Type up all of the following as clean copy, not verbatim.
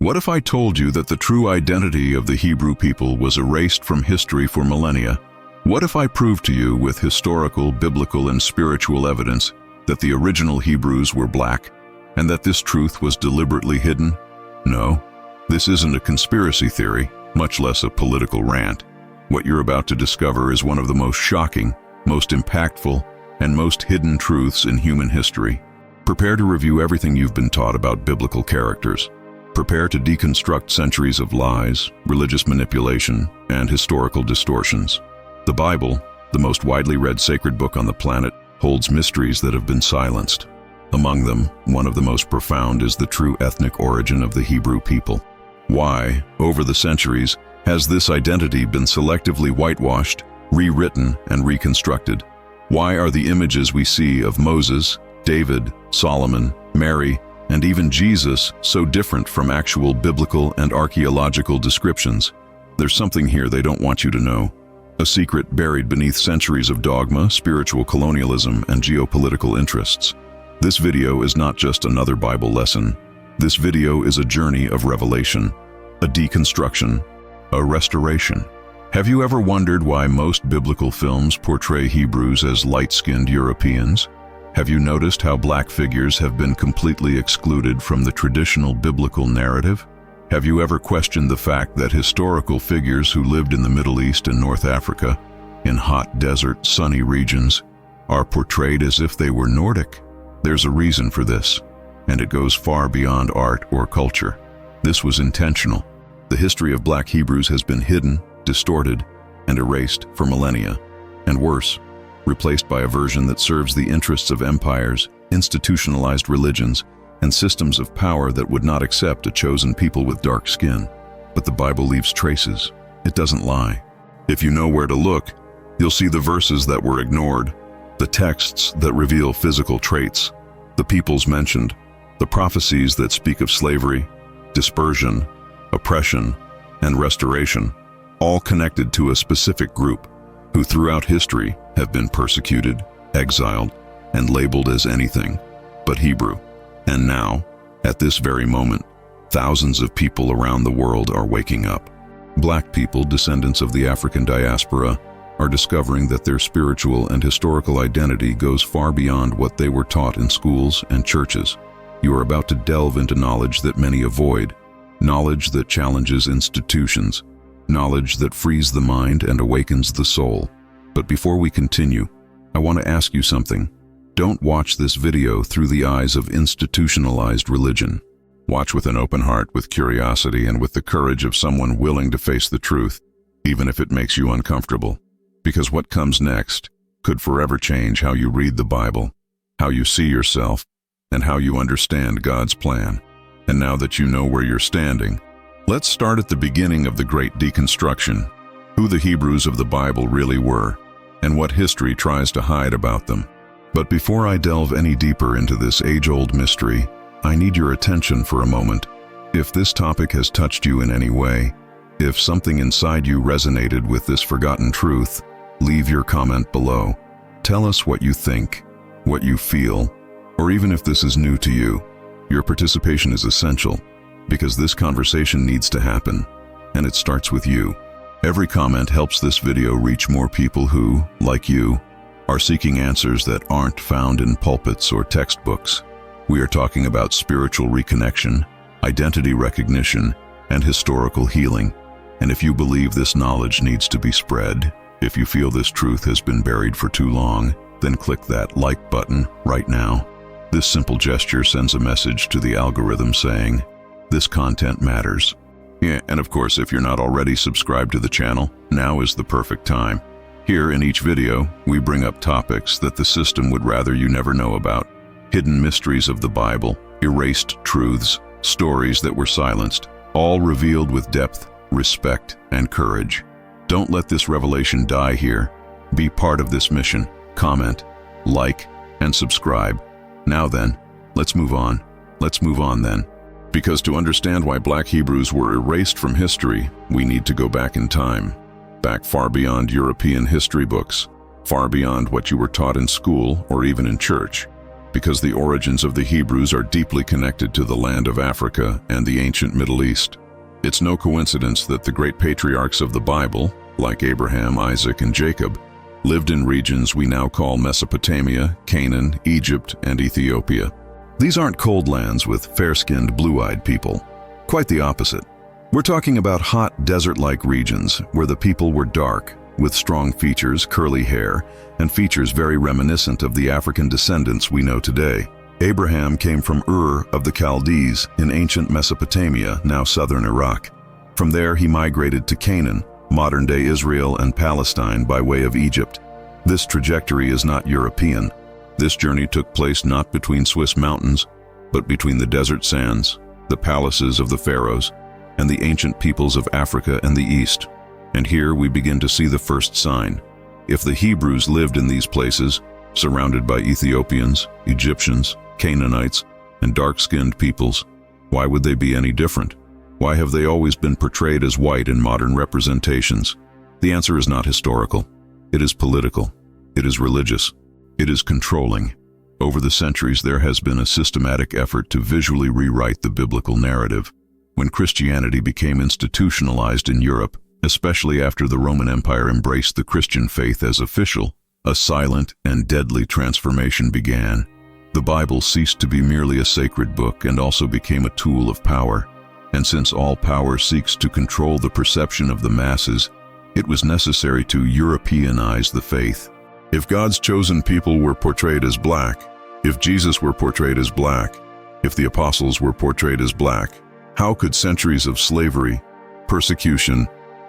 What if I told you that the true identity of the Hebrew people was erased from history for millennia? What if I proved to you with historical, biblical, and spiritual evidence that the original Hebrews were black, and that this truth was deliberately hidden? No, this isn't a conspiracy theory, much less a political rant. What you're about to discover is one of the most shocking, most impactful, and most hidden truths in human history. Prepare to review everything you've been taught about biblical characters. Prepare to deconstruct centuries of lies, religious manipulation, and historical distortions. The Bible, the most widely read sacred book on the planet, holds mysteries that have been silenced. Among them, one of the most profound is the true ethnic origin of the Hebrew people. Why, over the centuries, has this identity been selectively whitewashed, rewritten, and reconstructed? Why are the images we see of Moses, David, Solomon, Mary, and even Jesus so different from actual biblical and archaeological descriptions? There's something here they don't want you to know. A secret buried beneath centuries of dogma, spiritual colonialism, and geopolitical interests. This video is not just another Bible lesson. This video is a journey of revelation, a deconstruction, a restoration. Have you ever wondered why most biblical films portray Hebrews as light-skinned Europeans? Have you noticed how black figures have been completely excluded from the traditional biblical narrative? Have you ever questioned the fact that historical figures who lived in the Middle East and North Africa, in hot desert, sunny regions, are portrayed as if they were Nordic? There's a reason for this, and it goes far beyond art or culture. This was intentional. The history of black Hebrews has been hidden, distorted, and erased for millennia, and worse, replaced by a version that serves the interests of empires, institutionalized religions, and systems of power that would not accept a chosen people with dark skin. But the Bible leaves traces. It doesn't lie. If you know where to look, you'll see the verses that were ignored, the texts that reveal physical traits, the peoples mentioned, the prophecies that speak of slavery, dispersion, oppression, and restoration, all connected to a specific group who throughout history have been persecuted, exiled, and labeled as anything but Hebrew. And now, at this very moment, thousands of people around the world are waking up. Black people, descendants of the African diaspora, are discovering that their spiritual and historical identity goes far beyond what they were taught in schools and churches. You are about to delve into knowledge that many avoid, knowledge that challenges institutions, knowledge that frees the mind and awakens the soul. But before we continue, I want to ask you something. Don't watch this video through the eyes of institutionalized religion. Watch with an open heart, with curiosity, and with the courage of someone willing to face the truth, even if it makes you uncomfortable. Because what comes next could forever change how you read the Bible, how you see yourself, and how you understand God's plan. And now that you know where you're standing, let's start at the beginning of the great deconstruction, who the Hebrews of the Bible really were, and what history tries to hide about them. But before I delve any deeper into this age-old mystery, I need your attention for a moment. If this topic has touched you in any way, if something inside you resonated with this forgotten truth, leave your comment below. Tell us what you think, what you feel, or even if this is new to you. Your participation is essential, because this conversation needs to happen, and it starts with you. Every comment helps this video reach more people who, like you, are seeking answers that aren't found in pulpits or textbooks. We are talking about spiritual reconnection, identity recognition, and historical healing. And if you believe this knowledge needs to be spread, if you feel this truth has been buried for too long, then click that like button right now. This simple gesture sends a message to the algorithm saying, this content matters. Yeah, and of course, if you're not already subscribed to the channel, now is the perfect time. Here in each video, we bring up topics that the system would rather you never know about. Hidden mysteries of the Bible, erased truths, stories that were silenced, all revealed with depth, respect, and courage. Don't let this revelation die here. Be part of this mission. Comment, like, and subscribe. Now then, let's move on. Let's move on then. Because to understand why black Hebrews were erased from history, we need to go back in time. Back far beyond European history books, far beyond what you were taught in school or even in church. because the origins of the Hebrews are deeply connected to the land of Africa and the ancient Middle East. It's no coincidence that the great patriarchs of the Bible, like Abraham, Isaac, and Jacob, lived in regions we now call Mesopotamia, Canaan, Egypt, and Ethiopia. These aren't cold lands with fair-skinned, blue-eyed people. Quite the opposite. We're talking about hot, desert-like regions where the people were dark, with strong features, curly hair, and features very reminiscent of the African descendants we know today. Abraham came from Ur of the Chaldees in ancient Mesopotamia, now southern Iraq. From there he migrated to Canaan, modern-day Israel and Palestine by way of Egypt. This trajectory is not European. This journey took place not between Swiss mountains, but between the desert sands, the palaces of the pharaohs, and the ancient peoples of Africa and the East. And here we begin to see the first sign. If the Hebrews lived in these places, surrounded by Ethiopians, Egyptians, Canaanites, and dark-skinned peoples, why would they be any different? Why have they always been portrayed as white in modern representations? The answer is not historical. It is political. It is religious. It is controlling. Over the centuries, there has been a systematic effort to visually rewrite the biblical narrative. When Christianity became institutionalized in Europe, especially after the Roman Empire embraced the Christian faith as official, a silent and deadly transformation began. The Bible ceased to be merely a sacred book and also became a tool of power. And since all power seeks to control the perception of the masses, it was necessary to Europeanize the faith. If God's chosen people were portrayed as black, if Jesus were portrayed as black, if the apostles were portrayed as black, how could centuries of slavery, persecution,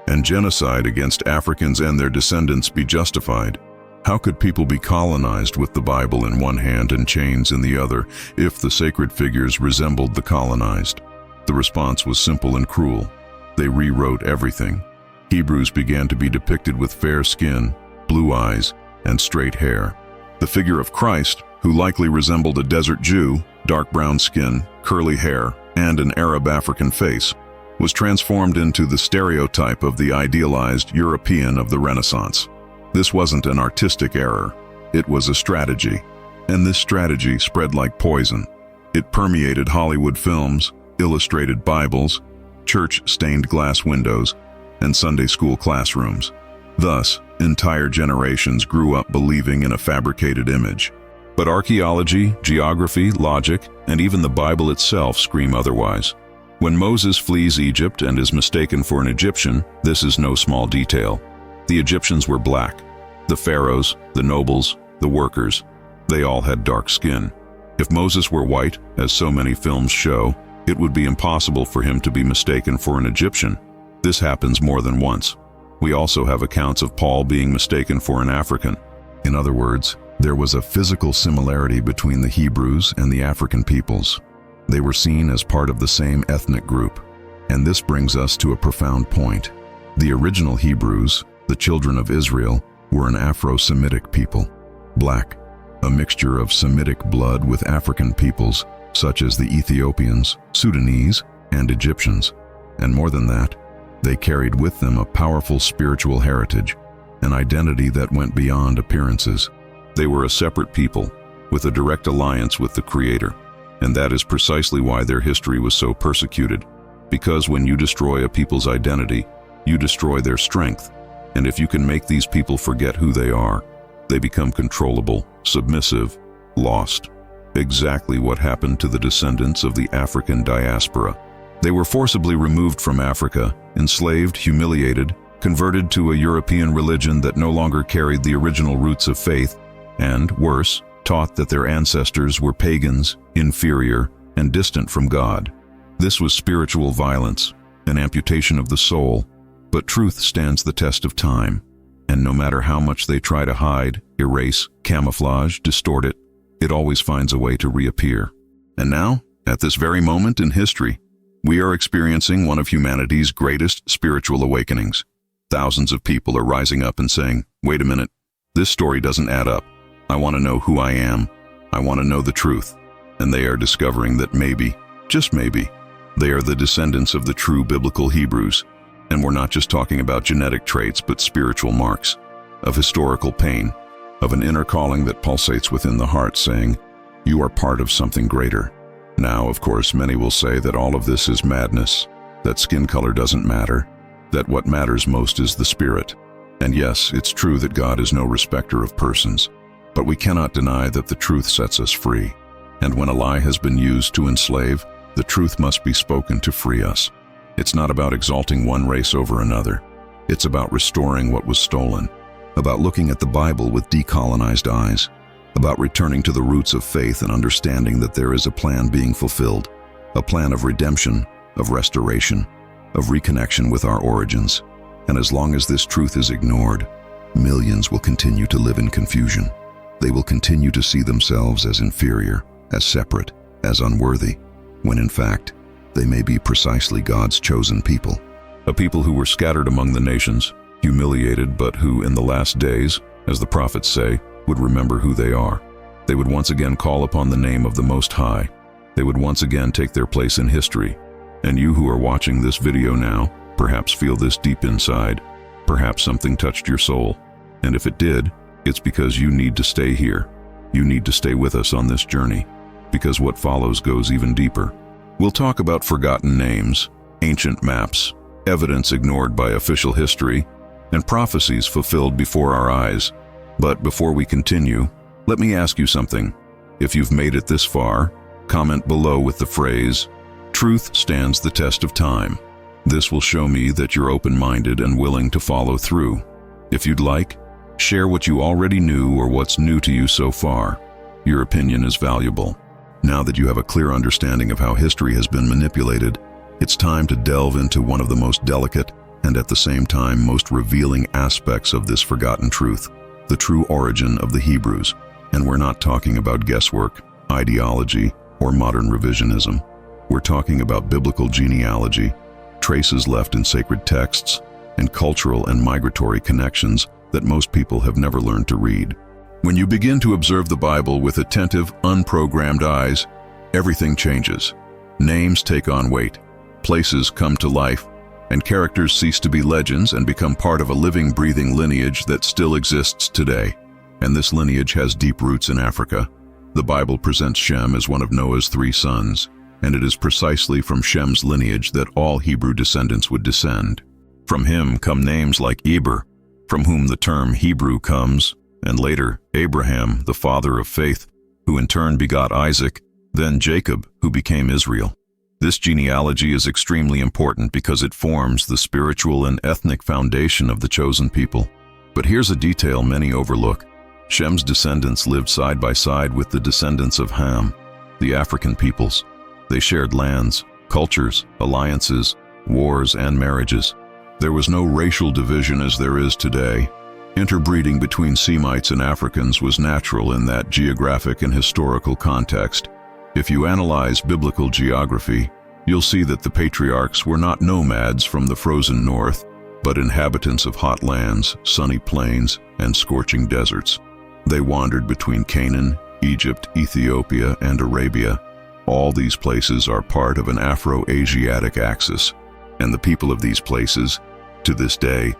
and genocide against Africans and their descendants be justified? How could people be colonized with the Bible in one hand and chains in the other if the sacred figures resembled the colonized? The response was simple and cruel. They rewrote everything. Hebrews began to be depicted with fair skin, blue eyes, and straight hair. The figure of Christ, who likely resembled a desert Jew, dark brown skin, curly hair, and an Arab African face, was transformed into the stereotype of the idealized European of the Renaissance. This wasn't an artistic error. It was a strategy. And this strategy spread like poison. It permeated Hollywood films, illustrated Bibles, church-stained glass windows, and Sunday school classrooms. Thus, entire generations grew up believing in a fabricated image. But archaeology, geography, logic, and even the Bible itself scream otherwise. When Moses flees Egypt and is mistaken for an Egyptian, this is no small detail. The Egyptians were black. The pharaohs, the nobles, the workers, they all had dark skin. If Moses were white, as so many films show, it would be impossible for him to be mistaken for an Egyptian. This happens more than once. We also have accounts of Paul being mistaken for an African. In other words, there was a physical similarity between the Hebrews and the African peoples. They were seen as part of the same ethnic group. And this brings us to a profound point. The original Hebrews, the children of Israel, were an Afro-Semitic people, black, a mixture of Semitic blood with African peoples such as the Ethiopians, Sudanese, and Egyptians. And more than that, they carried with them a powerful spiritual heritage, an identity that went beyond appearances. They were a separate people, with a direct alliance with the Creator. And that is precisely why their history was so persecuted. Because when you destroy a people's identity, you destroy their strength. And if you can make these people forget who they are, they become controllable, submissive, lost. Exactly what happened to the descendants of the African diaspora. They were forcibly removed from Africa, enslaved, humiliated, converted to a European religion that no longer carried the original roots of faith, and, worse, taught that their ancestors were pagans, inferior, and distant from God. This was spiritual violence, an amputation of the soul. But truth stands the test of time, and no matter how much they try to hide, erase, camouflage, distort it, it always finds a way to reappear. And now, at this very moment in history, we are experiencing one of humanity's greatest spiritual awakenings. Thousands of people are rising up and saying, wait a minute, this story doesn't add up. I want to know who I am. I want to know the truth. And they are discovering that maybe, just maybe, they are the descendants of the true biblical Hebrews. And we're not just talking about genetic traits, but spiritual marks, of historical pain, of an inner calling that pulsates within the heart saying, You are part of something greater. Now, of course, many will say that all of this is madness, that skin color doesn't matter, that what matters most is the spirit. And yes, it's true that God is no respecter of persons, but we cannot deny that the truth sets us free. And when a lie has been used to enslave, the truth must be spoken to free us. It's not about exalting one race over another. It's about restoring what was stolen, about looking at the Bible with decolonized eyes, about returning to the roots of faith and understanding that there is a plan being fulfilled, a plan of redemption, of restoration, of reconnection with our origins. And as long as this truth is ignored, millions will continue to live in confusion. They will continue to see themselves as inferior, as separate, as unworthy, when in fact, they may be precisely God's chosen people. A people who were scattered among the nations, humiliated, but who in the last days, as the prophets say, would remember who they are. They would once again call upon the name of the Most High. They would once again take their place in history. And you who are watching this video now, perhaps feel this deep inside. Perhaps something touched your soul. And if it did, it's because you need to stay here. You need to stay with us on this journey, because what follows goes even deeper. We'll talk about forgotten names, ancient maps, evidence ignored by official history, and prophecies fulfilled before our eyes. But before we continue, let me ask you something. If you've made it this far, comment below with the phrase, "Truth stands the test of time." This will show me that you're open-minded and willing to follow through. If you'd like, share what you already knew or what's new to you so far. Your opinion is valuable. Now that you have a clear understanding of how history has been manipulated, it's time to delve into one of the most delicate and at the same time most revealing aspects of this forgotten truth, the true origin of the Hebrews. And we're not talking about guesswork, ideology, or modern revisionism. We're talking about biblical genealogy, traces left in sacred texts, and cultural and migratory connections that most people have never learned to read. When you begin to observe the Bible with attentive, unprogrammed eyes, everything changes. Names take on weight, places come to life, and characters cease to be legends and become part of a living, breathing lineage that still exists today. And this lineage has deep roots in Africa. The Bible presents Shem as one of Noah's 3 sons, and it is precisely from Shem's lineage that all Hebrew descendants would descend. From him come names like Eber, from whom the term Hebrew comes, and later Abraham, the father of faith, who in turn begot Isaac, then Jacob, who became Israel. This genealogy is extremely important because it forms the spiritual and ethnic foundation of the chosen people. But here's a detail many overlook. Shem's descendants lived side by side with the descendants of Ham, the African peoples. They shared lands, cultures, alliances, wars, and marriages. There was no racial division as there is today. Interbreeding between Semites and Africans was natural in that geographic and historical context. If you analyze biblical geography, you'll see that the patriarchs were not nomads from the frozen north, but inhabitants of hot lands, sunny plains, and scorching deserts. They wandered between Canaan, Egypt, Ethiopia, and Arabia. All these places are part of an Afro-Asiatic axis, and the people of these places, to this day,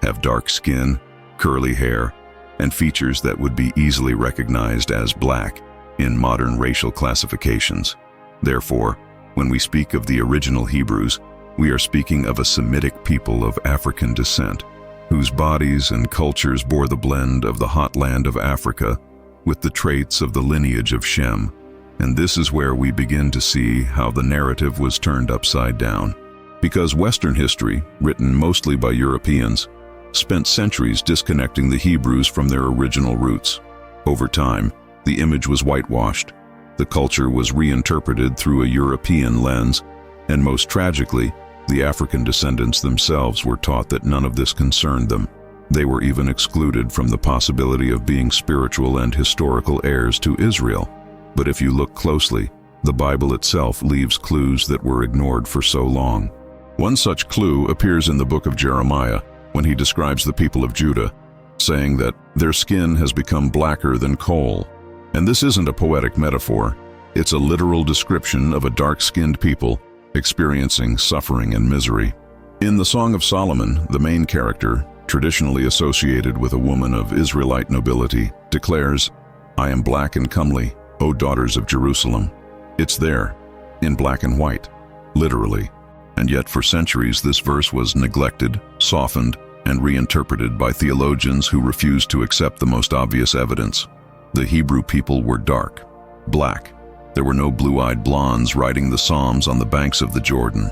have dark skin, curly hair, and features that would be easily recognized as black in modern racial classifications. Therefore, when we speak of the original Hebrews, we are speaking of a Semitic people of African descent, whose bodies and cultures bore the blend of the hot land of Africa with the traits of the lineage of Shem. And this is where we begin to see how the narrative was turned upside down. Because Western history, written mostly by Europeans, spent centuries disconnecting the Hebrews from their original roots. Over time, the image was whitewashed. The culture was reinterpreted through a European lens, and most tragically, the African descendants themselves were taught that none of this concerned them. They were even excluded from the possibility of being spiritual and historical heirs to Israel. But if you look closely, the Bible itself leaves clues that were ignored for so long. One such clue appears in the book of Jeremiah, when he describes the people of Judah, saying that their skin has become blacker than coal. And this isn't a poetic metaphor. It's a literal description of a dark-skinned people experiencing suffering and misery. In the Song of Solomon, the main character, traditionally associated with a woman of Israelite nobility, declares, "I am black and comely, O daughters of Jerusalem. It's there, in black and white, literally. And yet for centuries this verse was neglected, softened, and reinterpreted by theologians who refused to accept the most obvious evidence. The Hebrew people were dark, black. There were no blue-eyed blondes writing the Psalms on the banks of the Jordan.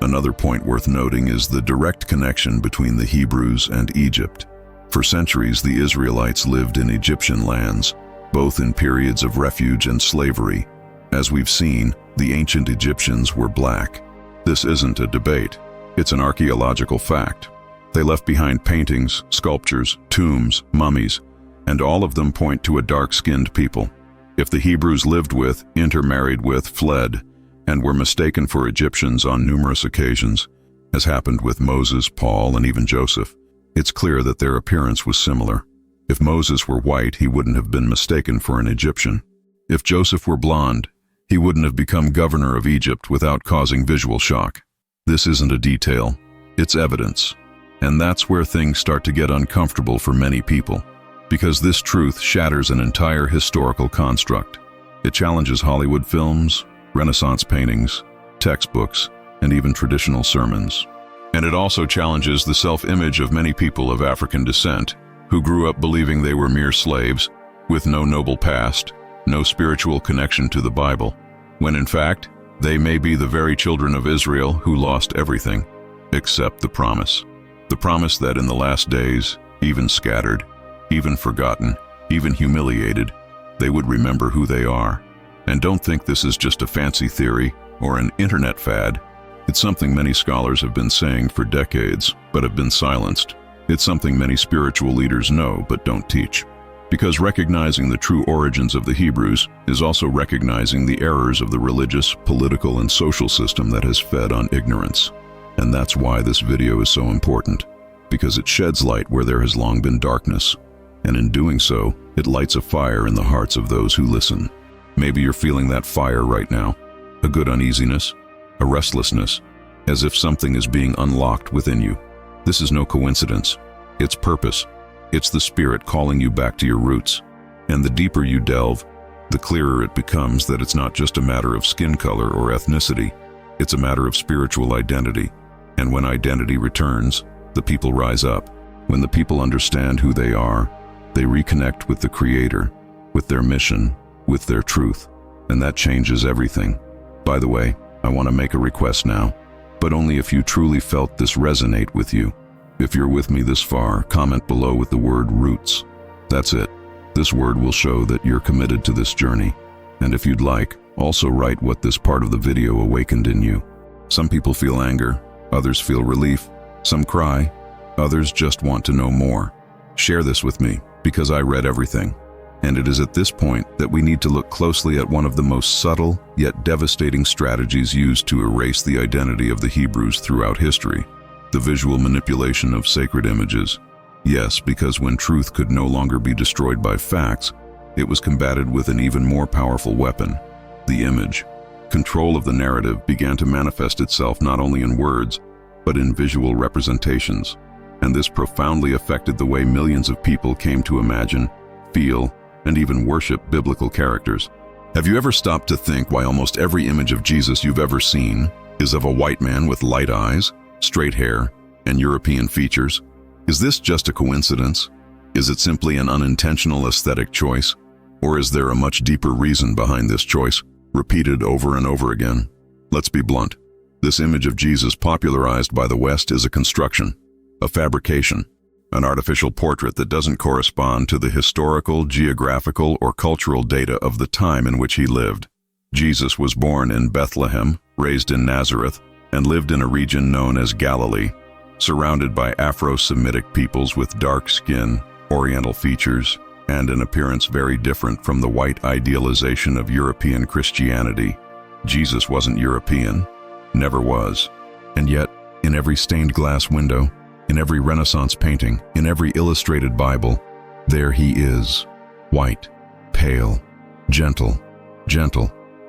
Another point worth noting is the direct connection between the Hebrews and Egypt. For centuries, the Israelites lived in Egyptian lands, both in periods of refuge and slavery. As we've seen, the ancient Egyptians were black. This isn't a debate. It's an archaeological fact. They left behind paintings, sculptures, tombs, mummies, and all of them point to a dark-skinned people. If the Hebrews lived with, intermarried with, fled, and were mistaken for Egyptians on numerous occasions, as happened with Moses, Paul, and even Joseph, it's clear that their appearance was similar. If Moses were white, he wouldn't have been mistaken for an Egyptian. If Joseph were blonde, he wouldn't have become governor of Egypt without causing visual shock. This isn't a detail, it's evidence. And that's where things start to get uncomfortable for many people, because this truth shatters an entire historical construct. It challenges Hollywood films, Renaissance paintings, textbooks, and even traditional sermons. And it also challenges the self-image of many people of African descent, who grew up believing they were mere slaves, with no noble past, no spiritual connection to the Bible, when in fact, they may be the very children of Israel who lost everything, except the promise. The promise that in the last days, even scattered, even forgotten, even humiliated, they would remember who they are. And don't think this is just a fancy theory or an internet fad. It's something many scholars have been saying for decades, but have been silenced. It's something many spiritual leaders know but don't teach. Because recognizing the true origins of the Hebrews is also recognizing the errors of the religious, political, and social system that has fed on ignorance. And that's why this video is so important, because it sheds light where there has long been darkness. And in doing so, it lights a fire in the hearts of those who listen. Maybe you're feeling that fire right now, a good uneasiness, a restlessness, as if something is being unlocked within you. This is no coincidence. It's purpose. It's the Spirit calling you back to your roots. And the deeper you delve, the clearer it becomes that it's not just a matter of skin color or ethnicity. It's a matter of spiritual identity. And when identity returns, the people rise up. When the people understand who they are, they reconnect with the Creator, with their mission, with their truth. And that changes everything. By the way, I want to make a request now, but only if you truly felt this resonate with you. If you're with me this far, comment below with the word roots. That's it. This word will show that you're committed to this journey. And if you'd like, also write what this part of the video awakened in you. Some people feel anger, others feel relief, some cry, others just want to know more. Share this with me, because I read everything. And it is at this point that we need to look closely at one of the most subtle yet devastating strategies used to erase the identity of the Hebrews throughout history: the visual manipulation of sacred images. Yes, because when truth could no longer be destroyed by facts, it was combated with an even more powerful weapon: the image. Control of the narrative began to manifest itself not only in words, but in visual representations. And this profoundly affected the way millions of people came to imagine, feel, and even worship biblical characters. Have you ever stopped to think why almost every image of Jesus you've ever seen is of a white man with light eyes, straight hair, and European features? Is this just a coincidence? Is it simply an unintentional aesthetic choice? Or is there a much deeper reason behind this choice, repeated over and over again? Let's be blunt. This image of Jesus popularized by the West is a construction, a fabrication, an artificial portrait that doesn't correspond to the historical, geographical, or cultural data of the time in which he lived. Jesus was born in Bethlehem, raised in Nazareth, and lived in a region known as Galilee, surrounded by Afro-Semitic peoples with dark skin, Oriental features, and an appearance very different from the white idealization of European Christianity. Jesus wasn't European, never was. And yet, in every stained glass window, in every Renaissance painting, in every illustrated Bible, there he is, white, pale, gentle,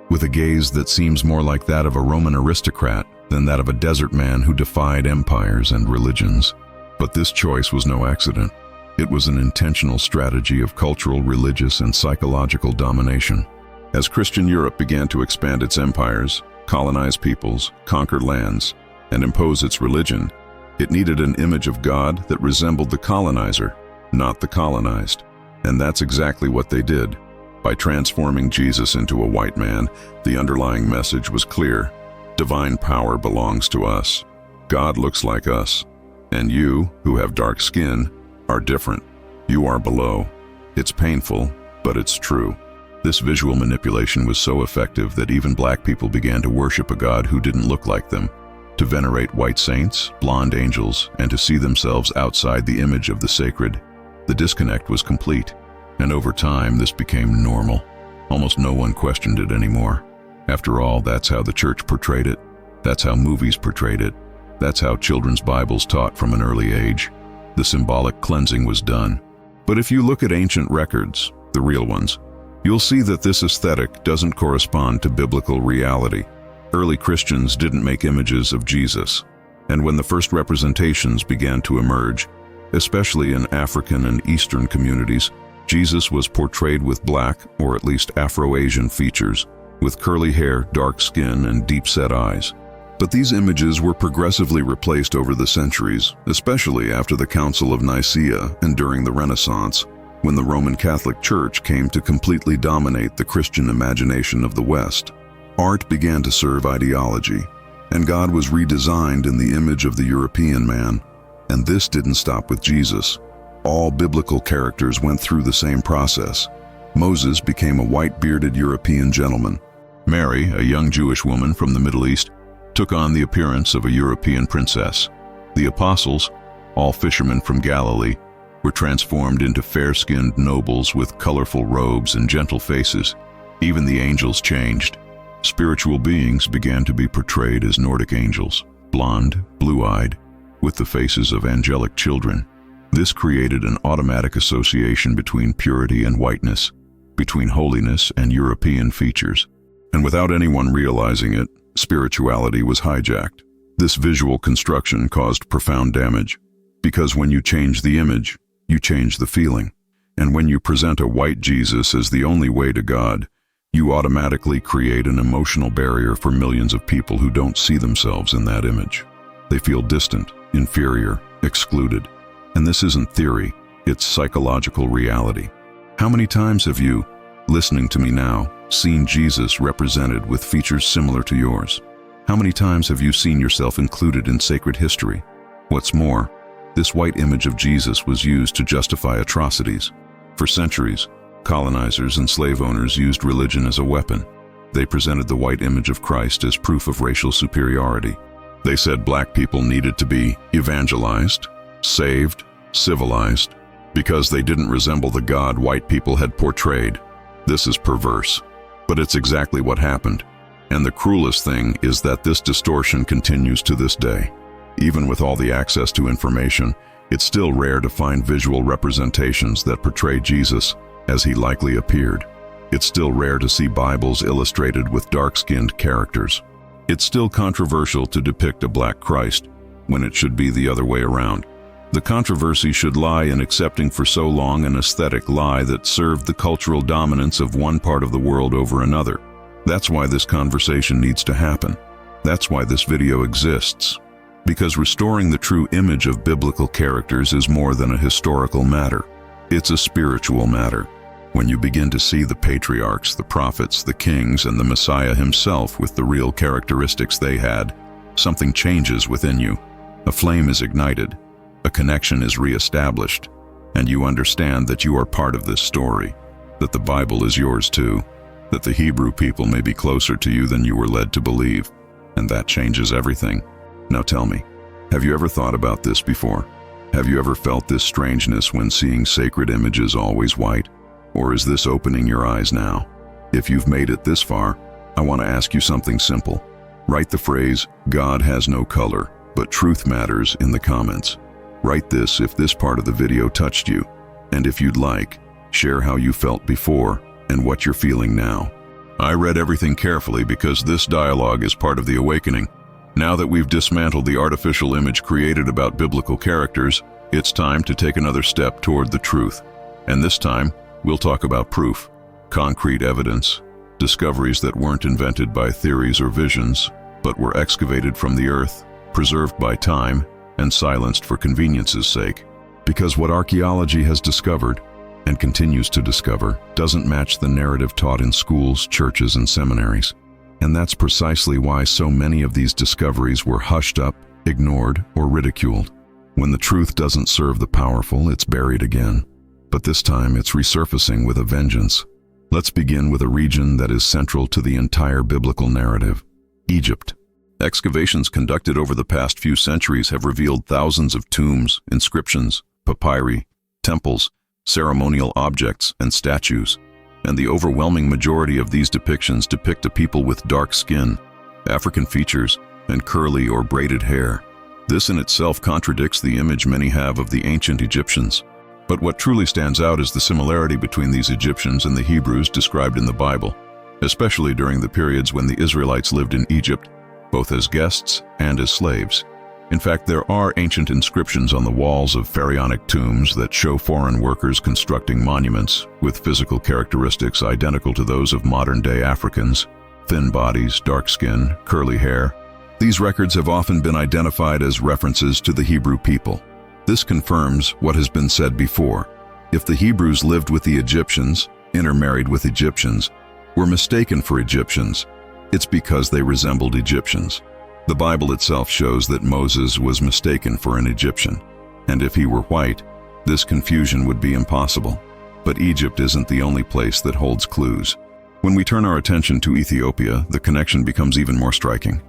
with a gaze that seems more like that of a Roman aristocrat than that of a desert man who defied empires and religions. But this choice was no accident. It was an intentional strategy of cultural, religious, and psychological domination. As Christian Europe began to expand its empires, colonize peoples, conquer lands, and impose its religion, it needed an image of God that resembled the colonizer, not the colonized. And that's exactly what they did. By transforming Jesus into a white man, the underlying message was clear. Divine power belongs to us. God looks like us. And you, who have dark skin, are different. You are below. It's painful, but it's true. This visual manipulation was so effective that even black people began to worship a God who didn't look like them, to venerate white saints, blonde angels, and to see themselves outside the image of the sacred. The disconnect was complete, and over time this became normal. Almost no one questioned it anymore. After all, that's how the church portrayed it. That's how movies portrayed it. That's how children's Bibles taught from an early age. The symbolic cleansing was done. But if you look at ancient records, the real ones, you'll see that this aesthetic doesn't correspond to biblical reality. Early Christians didn't make images of Jesus, and when the first representations began to emerge, especially in African and Eastern communities, Jesus was portrayed with black, or at least Afro-Asian features, with curly hair, dark skin, and deep-set eyes. But these images were progressively replaced over the centuries, especially after the Council of Nicaea and during the Renaissance, when the Roman Catholic Church came to completely dominate the Christian imagination of the West. Art began to serve ideology, and God was redesigned in the image of the European man. And this didn't stop with Jesus. All biblical characters went through the same process. Moses became a white-bearded European gentleman. Mary, a young Jewish woman from the Middle East, took on the appearance of a European princess. The apostles, all fishermen from Galilee, were transformed into fair-skinned nobles with colorful robes and gentle faces. Even the angels changed. Spiritual beings began to be portrayed as Nordic angels, blonde, blue-eyed, with the faces of angelic children. This created an automatic association between purity and whiteness, between holiness and European features. And without anyone realizing it, spirituality was hijacked. This visual construction caused profound damage, because when you change the image, you change the feeling. And when you present a white Jesus as the only way to God, you automatically create an emotional barrier for millions of people who don't see themselves in that image. They feel distant, inferior, excluded. And this isn't theory, it's psychological reality. How many times have you, listening to me now, seen Jesus represented with features similar to yours? How many times have you seen yourself included in sacred history? What's more, this white image of Jesus was used to justify atrocities. For centuries, colonizers and slave owners used religion as a weapon. They presented the white image of Christ as proof of racial superiority. They said black people needed to be evangelized, saved, civilized, because they didn't resemble the God white people had portrayed. This is perverse, but it's exactly what happened. And the cruelest thing is that this distortion continues to this day. Even with all the access to information, it's still rare to find visual representations that portray Jesus as he likely appeared. It's still rare to see Bibles illustrated with dark-skinned characters. It's still controversial to depict a black Christ when it should be the other way around. The controversy should lie in accepting for so long an aesthetic lie that served the cultural dominance of one part of the world over another. That's why this conversation needs to happen. That's why this video exists. Because restoring the true image of biblical characters is more than a historical matter. It's a spiritual matter. When you begin to see the patriarchs, the prophets, the kings, and the Messiah himself with the real characteristics they had, something changes within you. A flame is ignited. A connection is reestablished, and you understand that you are part of this story, that the Bible is yours too, that the Hebrew people may be closer to you than you were led to believe, and that changes everything. Now tell me, have you ever thought about this before? Have you ever felt this strangeness when seeing sacred images always white? Or is this opening your eyes now? If you've made it this far, I want to ask you something simple. Write the phrase, "God has no color, but truth matters," in the comments. Write this if this part of the video touched you, and if you'd like, share how you felt before and what you're feeling now. I read everything carefully because this dialogue is part of the awakening. Now that we've dismantled the artificial image created about biblical characters, it's time to take another step toward the truth. And this time, we'll talk about proof, concrete evidence, discoveries that weren't invented by theories or visions, but were excavated from the earth, preserved by time, and silenced for convenience's sake. Because what archaeology has discovered, and continues to discover, doesn't match the narrative taught in schools, churches, and seminaries. And that's precisely why so many of these discoveries were hushed up, ignored, or ridiculed. When the truth doesn't serve the powerful, it's buried again. But this time, it's resurfacing with a vengeance. Let's begin with a region that is central to the entire biblical narrative: Egypt. Excavations conducted over the past few centuries have revealed thousands of tombs, inscriptions, papyri, temples, ceremonial objects, and statues. And the overwhelming majority of these depictions depict a people with dark skin, African features, and curly or braided hair. This in itself contradicts the image many have of the ancient Egyptians. But what truly stands out is the similarity between these Egyptians and the Hebrews described in the Bible, especially during the periods when the Israelites lived in Egypt, both as guests and as slaves. In fact, there are ancient inscriptions on the walls of pharaonic tombs that show foreign workers constructing monuments with physical characteristics identical to those of modern-day Africans: thin bodies, dark skin, curly hair. These records have often been identified as references to the Hebrew people. This confirms what has been said before. If the Hebrews lived with the Egyptians, intermarried with Egyptians, were mistaken for Egyptians, it's because they resembled Egyptians. The Bible itself shows that Moses was mistaken for an Egyptian, and if he were white, this confusion would be impossible. But Egypt isn't the only place that holds clues. When we turn our attention to Ethiopia, the connection becomes even more striking.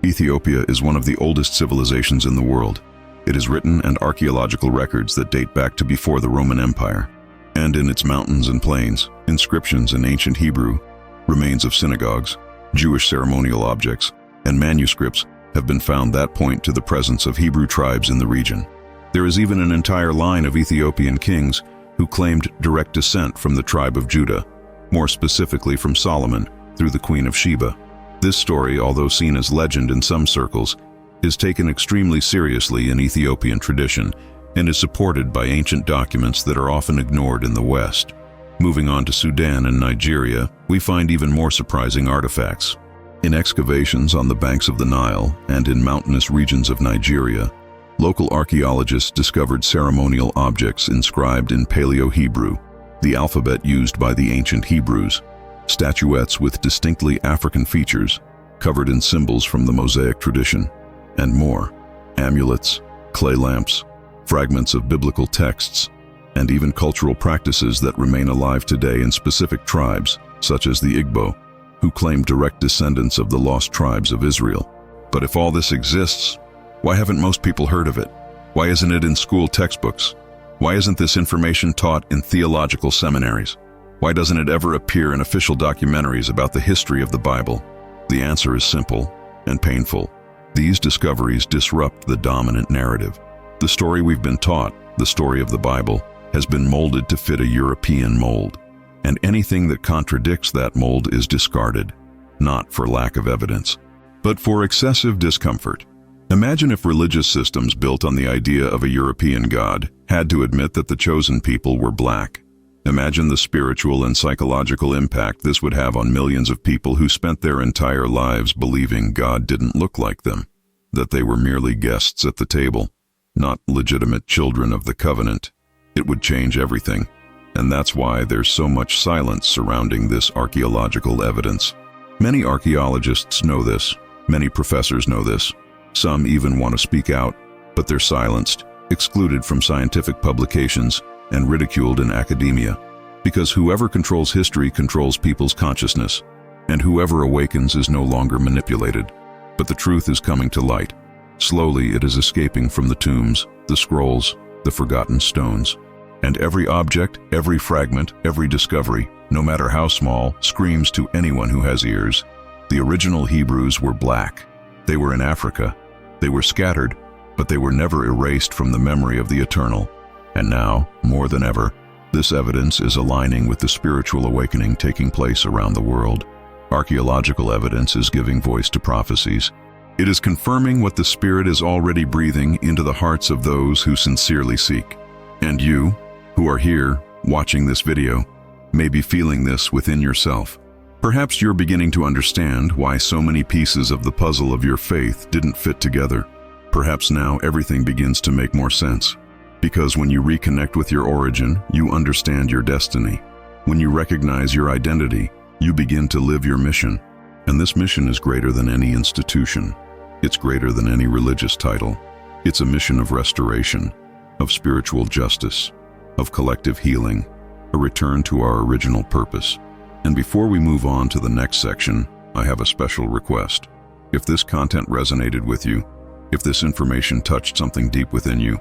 Ethiopia is one of the oldest civilizations in the world. It has written and archaeological records that date back to before the Roman Empire. And in its mountains and plains, inscriptions in ancient Hebrew, remains of synagogues, Jewish ceremonial objects, and manuscripts have been found that point to the presence of Hebrew tribes in the region. There is even an entire line of Ethiopian kings who claimed direct descent from the tribe of Judah, more specifically from Solomon, through the Queen of Sheba. This story, although seen as legend in some circles, is taken extremely seriously in Ethiopian tradition and is supported by ancient documents that are often ignored in the West. Moving on to Sudan and Nigeria, we find even more surprising artifacts. In excavations on the banks of the Nile and in mountainous regions of Nigeria, local archaeologists discovered ceremonial objects inscribed in Paleo-Hebrew, the alphabet used by the ancient Hebrews, statuettes with distinctly African features, covered in symbols from the Mosaic tradition, and more: amulets, clay lamps, fragments of biblical texts, and even cultural practices that remain alive today in specific tribes, such as the Igbo, who claim direct descendants of the lost tribes of Israel. But if all this exists, why haven't most people heard of it? Why isn't it in school textbooks? Why isn't this information taught in theological seminaries? Why doesn't it ever appear in official documentaries about the history of the Bible? The answer is simple and painful. These discoveries disrupt the dominant narrative. The story we've been taught, the story of the Bible, has been molded to fit a European mold. And anything that contradicts that mold is discarded, not for lack of evidence, but for excessive discomfort. Imagine if religious systems built on the idea of a European God had to admit that the chosen people were black. Imagine the spiritual and psychological impact this would have on millions of people who spent their entire lives believing God didn't look like them, that they were merely guests at the table, not legitimate children of the covenant. It would change everything, and that's why there's so much silence surrounding this archaeological evidence. Many archaeologists know this, many professors know this, some even want to speak out, but they're silenced, excluded from scientific publications, and ridiculed in academia, because whoever controls history controls people's consciousness, and whoever awakens is no longer manipulated. But the truth is coming to light. Slowly it is escaping from the tombs, the scrolls, the forgotten stones. And every object, every fragment, every discovery, no matter how small, screams to anyone who has ears. The original Hebrews were black. They were in Africa. They were scattered, but they were never erased from the memory of the eternal. And now, more than ever, this evidence is aligning with the spiritual awakening taking place around the world. Archaeological evidence is giving voice to prophecies. It is confirming what the Spirit is already breathing into the hearts of those who sincerely seek. And you, who are here, watching this video, may be feeling this within yourself. Perhaps you're beginning to understand why so many pieces of the puzzle of your faith didn't fit together. Perhaps now everything begins to make more sense. Because when you reconnect with your origin, you understand your destiny. When you recognize your identity, you begin to live your mission. And this mission is greater than any institution. It's greater than any religious title. It's a mission of restoration, of spiritual justice, of collective healing, a return to our original purpose. And before we move on to the next section, I have a special request. If this content resonated with you, if this information touched something deep within you,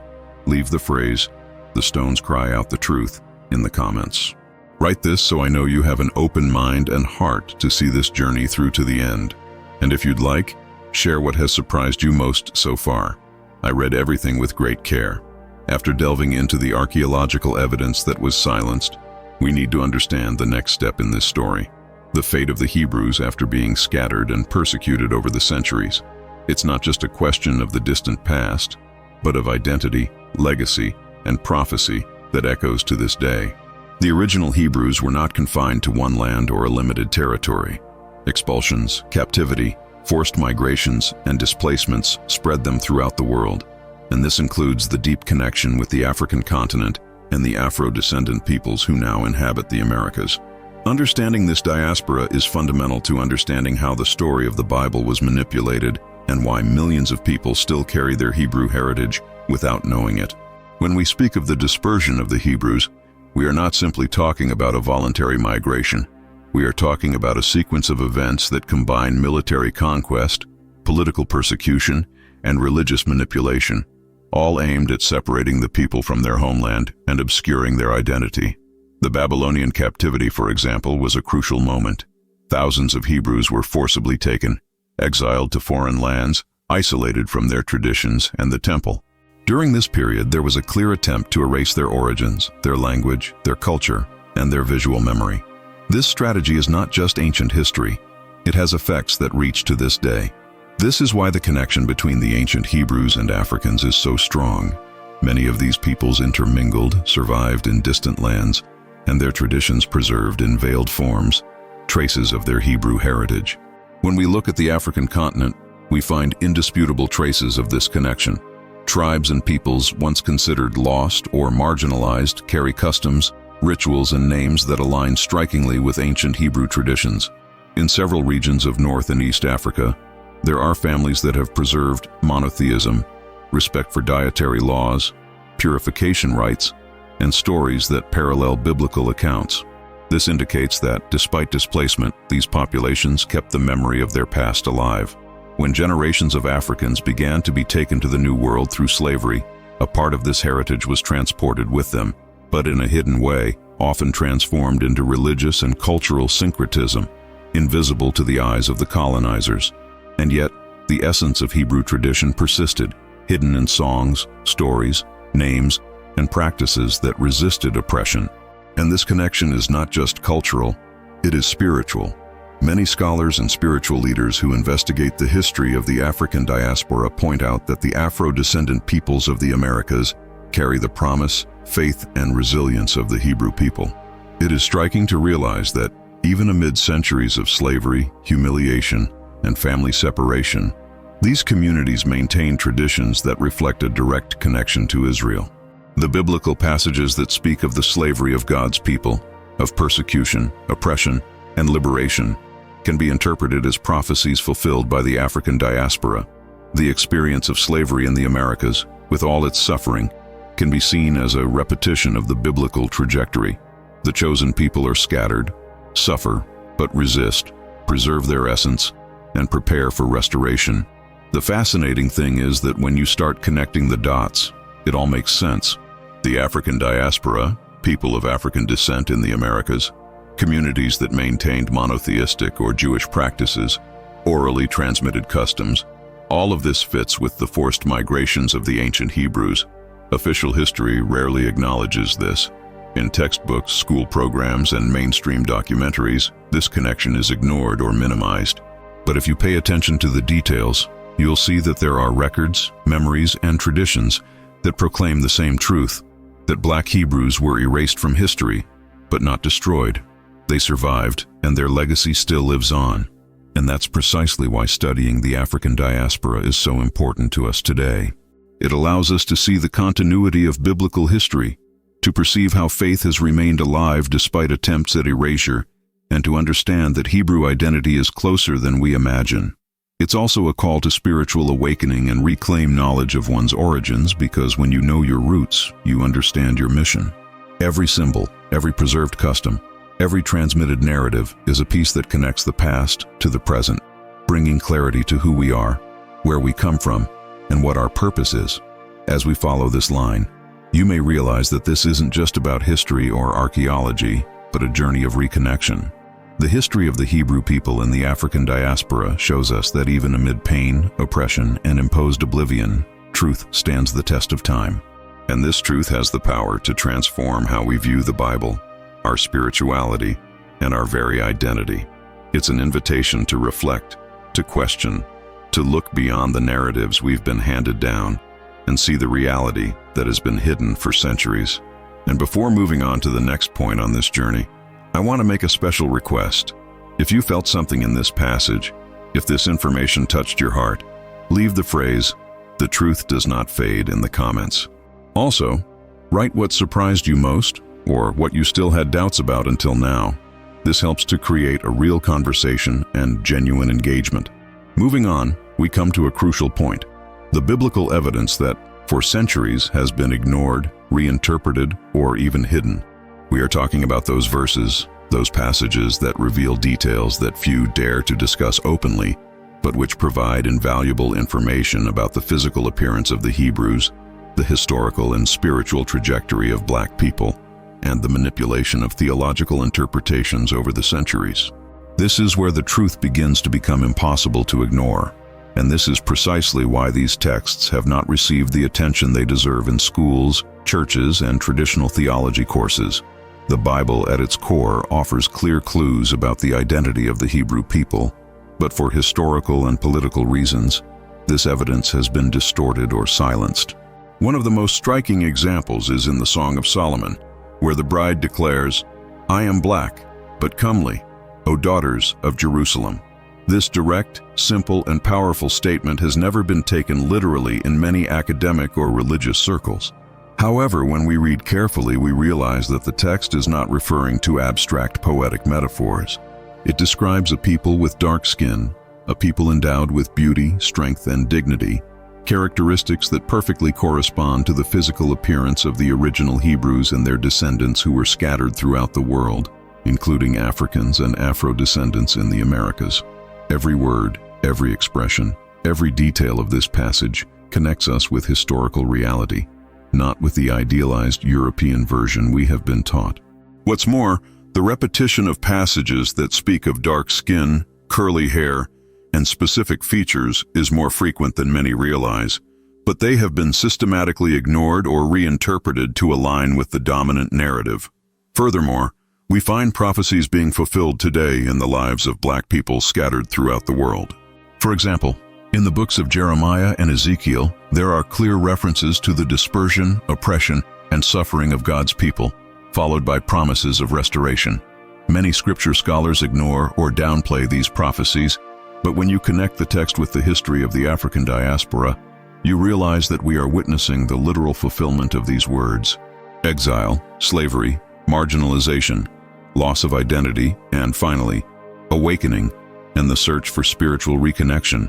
leave the phrase, "The stones cry out the truth," in the comments. Write this so I know you have an open mind and heart to see this journey through to the end. And if you'd like, share what has surprised you most so far. I read everything with great care. After delving into the archaeological evidence that was silenced, we need to understand the next step in this story, the fate of the Hebrews after being scattered and persecuted over the centuries. It's not just a question of the distant past, but of identity, legacy, and prophecy that echoes to this day. The original Hebrews were not confined to one land or a limited territory. Expulsions, captivity, forced migrations, and displacements spread them throughout the world, and this includes the deep connection with the African continent and the Afro-descendant peoples who now inhabit the Americas. Understanding this diaspora is fundamental to understanding how the story of the Bible was manipulated and why millions of people still carry their Hebrew heritage without knowing it. When we speak of the dispersion of the Hebrews, we are not simply talking about a voluntary migration. We are talking about a sequence of events that combine military conquest, political persecution, and religious manipulation, all aimed at separating the people from their homeland and obscuring their identity. The Babylonian captivity, for example, was a crucial moment. Thousands of Hebrews were forcibly taken, exiled to foreign lands, isolated from their traditions and the temple. During this period, there was a clear attempt to erase their origins, their language, their culture, and their visual memory. This strategy is not just ancient history. It has effects that reach to this day. This is why the connection between the ancient Hebrews and Africans is so strong. Many of these peoples intermingled, survived in distant lands, and their traditions preserved in veiled forms, traces of their Hebrew heritage. When we look at the African continent, we find indisputable traces of this connection. Tribes and peoples once considered lost or marginalized carry customs, rituals, and names that align strikingly with ancient Hebrew traditions. In several regions of North and East Africa, there are families that have preserved monotheism, respect for dietary laws, purification rites, and stories that parallel biblical accounts. This indicates that, despite displacement, these populations kept the memory of their past alive. When generations of Africans began to be taken to the New World through slavery, a part of this heritage was transported with them, but in a hidden way, often transformed into religious and cultural syncretism, invisible to the eyes of the colonizers. And yet, the essence of Hebrew tradition persisted, hidden in songs, stories, names, and practices that resisted oppression. And this connection is not just cultural, it is spiritual. Many scholars and spiritual leaders who investigate the history of the African diaspora point out that the Afro-descendant peoples of the Americas carry the promise, faith, and resilience of the Hebrew people. It is striking to realize that, even amid centuries of slavery, humiliation, and family separation, these communities maintain traditions that reflect a direct connection to Israel. The biblical passages that speak of the slavery of God's people, of persecution, oppression, and liberation, can be interpreted as prophecies fulfilled by the African diaspora. The experience of slavery in the Americas, with all its suffering, can be seen as a repetition of the biblical trajectory. The chosen people are scattered, suffer, but resist, preserve their essence, and prepare for restoration. The fascinating thing is that when you start connecting the dots, it all makes sense. The African diaspora, people of African descent in the Americas, communities that maintained monotheistic or Jewish practices, orally transmitted customs, all of this fits with the forced migrations of the ancient Hebrews. Official history rarely acknowledges this. In textbooks, school programs, and mainstream documentaries, this connection is ignored or minimized. But if you pay attention to the details, you'll see that there are records, memories, and traditions that proclaim the same truth, that Black Hebrews were erased from history, but not destroyed. They survived, and their legacy still lives on. And that's precisely why studying the African diaspora is so important to us today. It allows us to see the continuity of biblical history, to perceive how faith has remained alive despite attempts at erasure, and to understand that Hebrew identity is closer than we imagine. It's also a call to spiritual awakening and reclaim knowledge of one's origins, because when you know your roots, you understand your mission. Every symbol, every preserved custom, every transmitted narrative is a piece that connects the past to the present, bringing clarity to who we are, where we come from, and what our purpose is. As we follow this line, you may realize that this isn't just about history or archaeology, but a journey of reconnection. The history of the Hebrew people in the African diaspora shows us that even amid pain, oppression, and imposed oblivion, truth stands the test of time. And this truth has the power to transform how we view the Bible, our spirituality, and our very identity. It's an invitation to reflect, to question, to look beyond the narratives we've been handed down, and see the reality that has been hidden for centuries. And before moving on to the next point on this journey, I want to make a special request. If you felt something in this passage, if this information touched your heart, leave the phrase, "The truth does not fade," in the comments. Also, write what surprised you most, or what you still had doubts about until now. This helps to create a real conversation and genuine engagement. Moving on, we come to a crucial point: the biblical evidence that, for centuries, has been ignored, reinterpreted, or even hidden. We are talking about those verses, those passages that reveal details that few dare to discuss openly, but which provide invaluable information about the physical appearance of the Hebrews, the historical and spiritual trajectory of Black people, and the manipulation of theological interpretations over the centuries. This is where the truth begins to become impossible to ignore, and this is precisely why these texts have not received the attention they deserve in schools, churches, and traditional theology courses. The Bible, at its core, offers clear clues about the identity of the Hebrew people, but for historical and political reasons, this evidence has been distorted or silenced. One of the most striking examples is in the Song of Solomon, where the bride declares, "I am black, but comely, O daughters of Jerusalem." This direct, simple, and powerful statement has never been taken literally in many academic or religious circles. However, when we read carefully, we realize that the text is not referring to abstract poetic metaphors. It describes a people with dark skin, a people endowed with beauty, strength, and dignity, characteristics that perfectly correspond to the physical appearance of the original Hebrews and their descendants who were scattered throughout the world, including Africans and Afro-descendants in the Americas. Every word, every expression, every detail of this passage connects us with historical reality, not with the idealized European version we have been taught. What's more, the repetition of passages that speak of dark skin, curly hair, and specific features is more frequent than many realize, but they have been systematically ignored or reinterpreted to align with the dominant narrative. Furthermore, we find prophecies being fulfilled today in the lives of Black people scattered throughout the world. For example, in the books of Jeremiah and Ezekiel, there are clear references to the dispersion, oppression, and suffering of God's people, followed by promises of restoration. Many scripture scholars ignore or downplay these prophecies, but when you connect the text with the history of the African diaspora, you realize that we are witnessing the literal fulfillment of these words. Exile, slavery, marginalization, loss of identity, and finally, awakening and the search for spiritual reconnection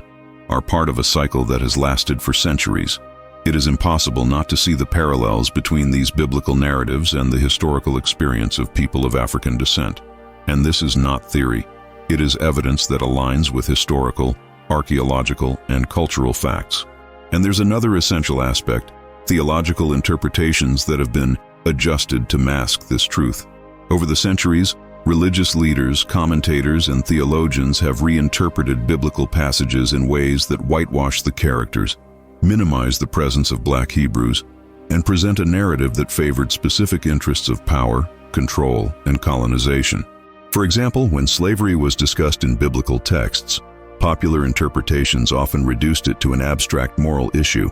are part of a cycle that has lasted for centuries. It is impossible not to see the parallels between these biblical narratives and the historical experience of people of African descent. And this is not theory. It is evidence that aligns with historical, archaeological, and cultural facts. And there's another essential aspect: theological interpretations that have been adjusted to mask this truth. Over the centuries, religious leaders, commentators, and theologians have reinterpreted biblical passages in ways that whitewash the characters, minimize the presence of Black Hebrews, and present a narrative that favored specific interests of power, control, and colonization. For example, when slavery was discussed in biblical texts, popular interpretations often reduced it to an abstract moral issue,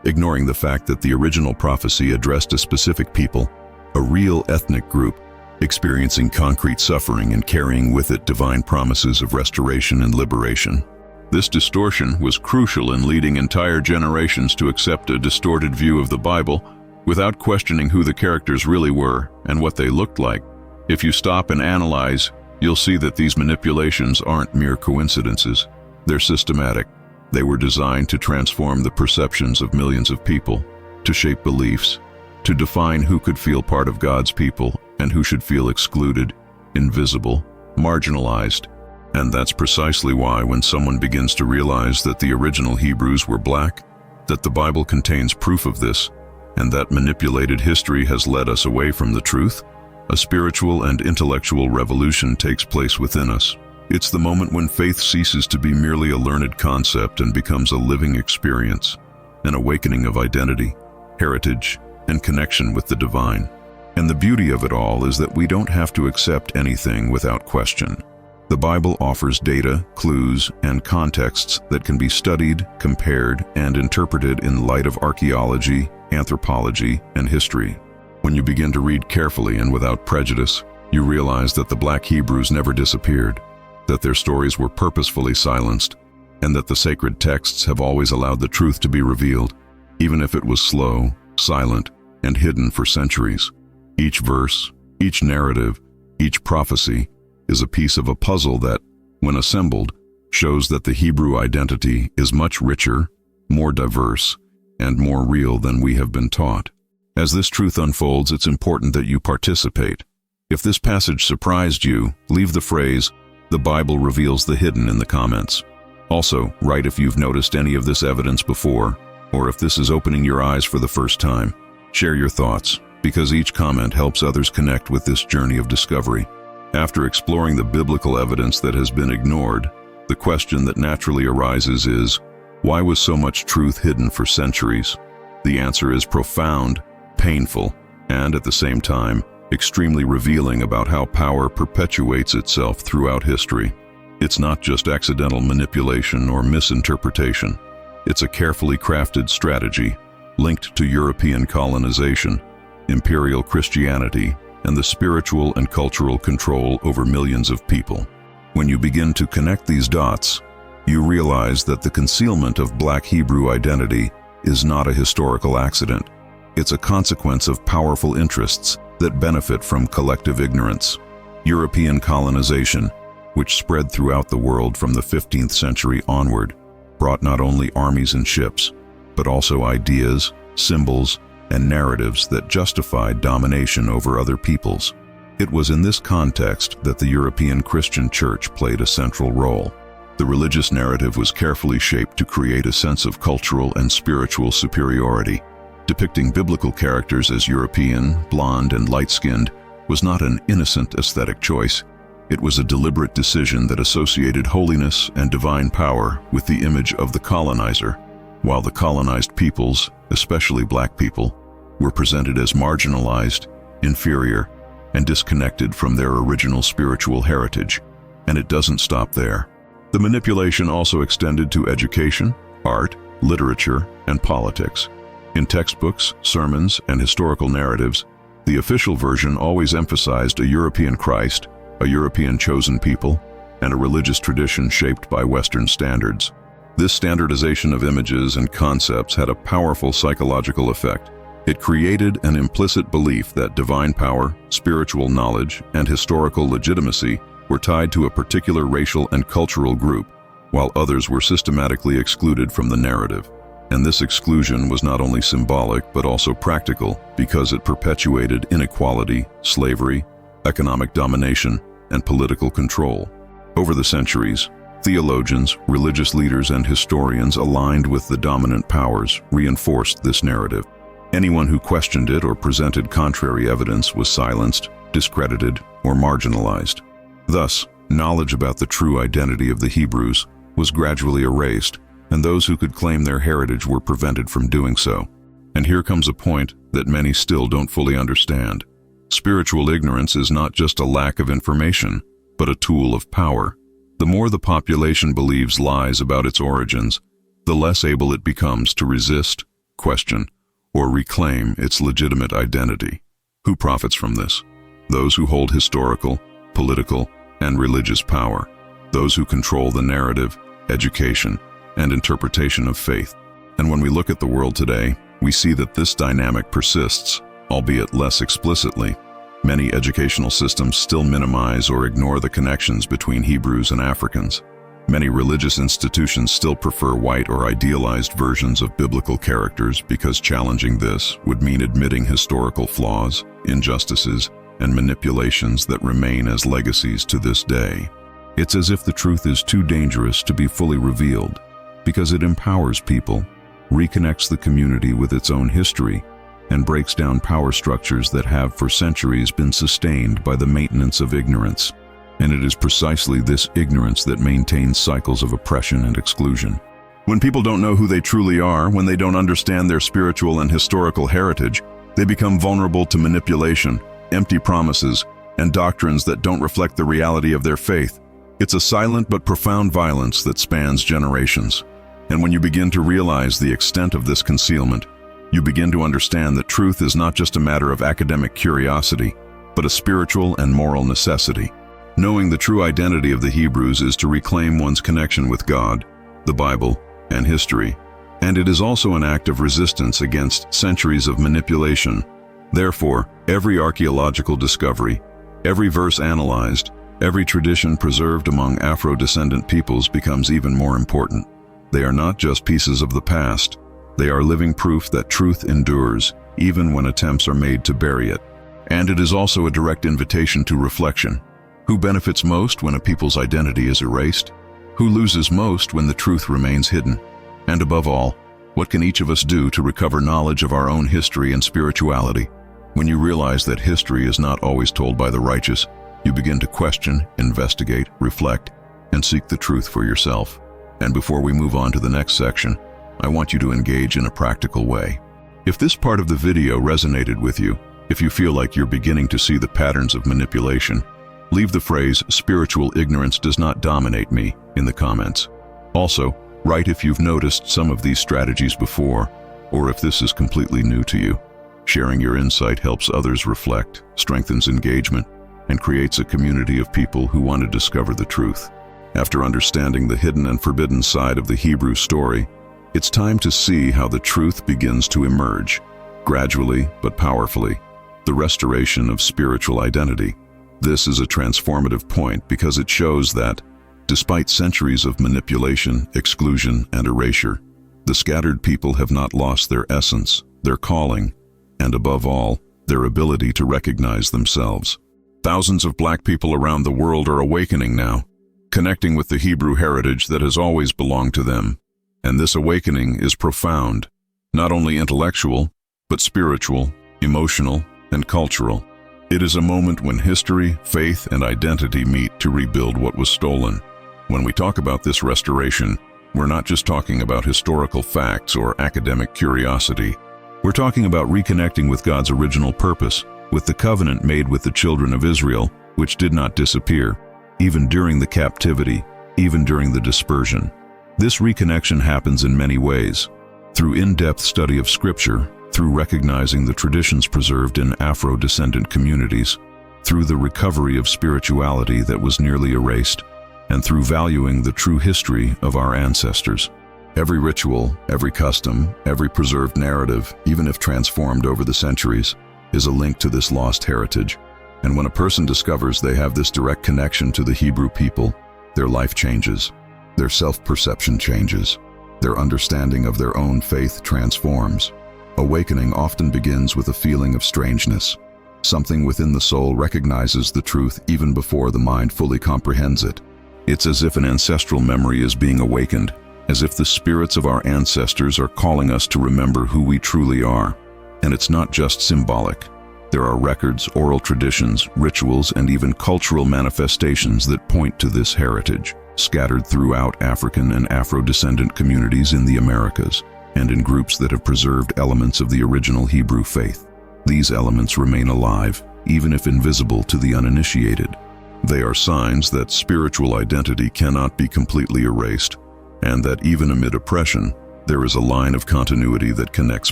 ignoring the fact that the original prophecy addressed a specific people, a real ethnic group, experiencing concrete suffering and carrying with it divine promises of restoration and liberation. This distortion was crucial in leading entire generations to accept a distorted view of the Bible without questioning who the characters really were and what they looked like. If you stop and analyze, you'll see that these manipulations aren't mere coincidences. They're systematic. They were designed to transform the perceptions of millions of people, to shape beliefs, to define who could feel part of God's people and who should feel excluded, invisible, marginalized. And that's precisely why when someone begins to realize that the original Hebrews were black, that the Bible contains proof of this, and that manipulated history has led us away from the truth, a spiritual and intellectual revolution takes place within us. It's the moment when faith ceases to be merely a learned concept and becomes a living experience, an awakening of identity, heritage, and connection with the divine. And the beauty of it all is that we don't have to accept anything without question. The Bible offers data, clues, and contexts that can be studied, compared, and interpreted in light of archaeology, anthropology, and history. When you begin to read carefully and without prejudice, you realize that the black Hebrews never disappeared, that their stories were purposefully silenced, and that the sacred texts have always allowed the truth to be revealed, even if it was slow, silent, and hidden for centuries. Each verse, each narrative, each prophecy is a piece of a puzzle that, when assembled, shows that the Hebrew identity is much richer, more diverse, and more real than we have been taught. As this truth unfolds, it's important that you participate. If this passage surprised you, leave the phrase, "The Bible reveals the hidden" in the comments. Also, write if you've noticed any of this evidence before, or if this is opening your eyes for the first time. Share your thoughts, because each comment helps others connect with this journey of discovery. After exploring the biblical evidence that has been ignored, the question that naturally arises is, why was so much truth hidden for centuries? The answer is profound, painful, and at the same time, extremely revealing about how power perpetuates itself throughout history. It's not just accidental manipulation or misinterpretation. It's a carefully crafted strategy linked to European colonization, imperial Christianity, and the spiritual and cultural control over millions of people. When you begin to connect these dots, you realize that the concealment of black Hebrew identity is not a historical accident. It's a consequence of powerful interests that benefit from collective ignorance. European colonization, which spread throughout the world from the 15th century onward, brought not only armies and ships, but also ideas, symbols, and narratives that justified domination over other peoples. It was in this context that the European Christian Church played a central role. The religious narrative was carefully shaped to create a sense of cultural and spiritual superiority. Depicting biblical characters as European, blonde, and light-skinned was not an innocent aesthetic choice. It was a deliberate decision that associated holiness and divine power with the image of the colonizer, while the colonized peoples, especially black people, were presented as marginalized, inferior, and disconnected from their original spiritual heritage. And it doesn't stop there. The manipulation also extended to education, art, literature, and politics. In textbooks, sermons, and historical narratives, the official version always emphasized a European Christ, a European chosen people, and a religious tradition shaped by Western standards. This standardization of images and concepts had a powerful psychological effect. It created an implicit belief that divine power, spiritual knowledge, and historical legitimacy were tied to a particular racial and cultural group, while others were systematically excluded from the narrative. And this exclusion was not only symbolic but also practical, because it perpetuated inequality, slavery, economic domination, and political control. Over the centuries, theologians, religious leaders, and historians aligned with the dominant powers reinforced this narrative. Anyone who questioned it or presented contrary evidence was silenced, discredited, or marginalized. Thus, knowledge about the true identity of the Hebrews was gradually erased, and those who could claim their heritage were prevented from doing so. And here comes a point that many still don't fully understand. Spiritual ignorance is not just a lack of information, but a tool of power. The more the population believes lies about its origins, the less able it becomes to resist, question, or reclaim its legitimate identity. Who profits from this? those who hold historical, political, and religious power, those who control the narrative, education, and interpretation of faith. And when we look at the world today, we see that this dynamic persists, albeit less explicitly. Many educational systems still minimize or ignore the connections between Hebrews and Africans. Many religious institutions still prefer white or idealized versions of biblical characters because challenging this would mean admitting historical flaws, injustices, and manipulations that remain as legacies to this day. It's as if the truth is too dangerous to be fully revealed, because it empowers people, reconnects the community with its own history, and breaks down power structures that have for centuries been sustained by the maintenance of ignorance. And it is precisely this ignorance that maintains cycles of oppression and exclusion. When people don't know who they truly are, when they don't understand their spiritual and historical heritage, they become vulnerable to manipulation, empty promises, and doctrines that don't reflect the reality of their faith. It's a silent but profound violence that spans generations. And when you begin to realize the extent of this concealment, you begin to understand that truth is not just a matter of academic curiosity, but a spiritual and moral necessity. Knowing the true identity of the Hebrews is to reclaim one's connection with God, the Bible, and history, and it is also an act of resistance against centuries of manipulation. Therefore, every archaeological discovery, every verse analyzed, every tradition preserved among Afro-descendant peoples becomes even more important. They are not just pieces of the past, they are living proof that truth endures, even when attempts are made to bury it. And it is also a direct invitation to reflection. Who benefits most when a people's identity is erased? Who loses most when the truth remains hidden? And above all, what can each of us do to recover knowledge of our own history and spirituality? When you realize that history is not always told by the righteous, you begin to question, investigate, reflect, and seek the truth for yourself. And before we move on to the next section, I want you to engage in a practical way. If this part of the video resonated with you, if you feel like you're beginning to see the patterns of manipulation, leave the phrase "spiritual ignorance does not dominate me" in the comments. Also, write if you've noticed some of these strategies before, or if this is completely new to you. Sharing your insight helps others reflect, strengthens engagement, and creates a community of people who want to discover the truth. After understanding the hidden and forbidden side of the Hebrew story, it's time to see how the truth begins to emerge, gradually but powerfully, the restoration of spiritual identity. This is a transformative point because it shows that, despite centuries of manipulation, exclusion, and erasure, the scattered people have not lost their essence, their calling, and above all, their ability to recognize themselves. Thousands of Black people around the world are awakening now, connecting with the Hebrew heritage that has always belonged to them. And this awakening is profound, not only intellectual, but spiritual, emotional, and cultural. It is a moment when history, faith, and identity meet to rebuild what was stolen. When we talk about this restoration, we're not just talking about historical facts or academic curiosity. We're talking about reconnecting with God's original purpose, with the covenant made with the children of Israel, which did not disappear, even during the captivity, even during the dispersion. This reconnection happens in many ways: through in-depth study of Scripture, through recognizing the traditions preserved in Afro-descendant communities, through the recovery of spirituality that was nearly erased, and through valuing the true history of our ancestors. Every ritual, every custom, every preserved narrative, even if transformed over the centuries, is a link to this lost heritage. And when a person discovers they have this direct connection to the Hebrew people, their life changes, their self-perception changes, their understanding of their own faith transforms. Awakening often begins with a feeling of strangeness. Something within the soul recognizes the truth even before the mind fully comprehends it. It's as if an ancestral memory is being awakened, as if the spirits of our ancestors are calling us to remember who we truly are. And it's not just symbolic. There are records, oral traditions, rituals, and even cultural manifestations that point to this heritage, scattered throughout African and Afro-descendant communities in the Americas, and in groups that have preserved elements of the original Hebrew faith. These elements remain alive, even if invisible to the uninitiated. They are signs that spiritual identity cannot be completely erased, and that even amid oppression, there is a line of continuity that connects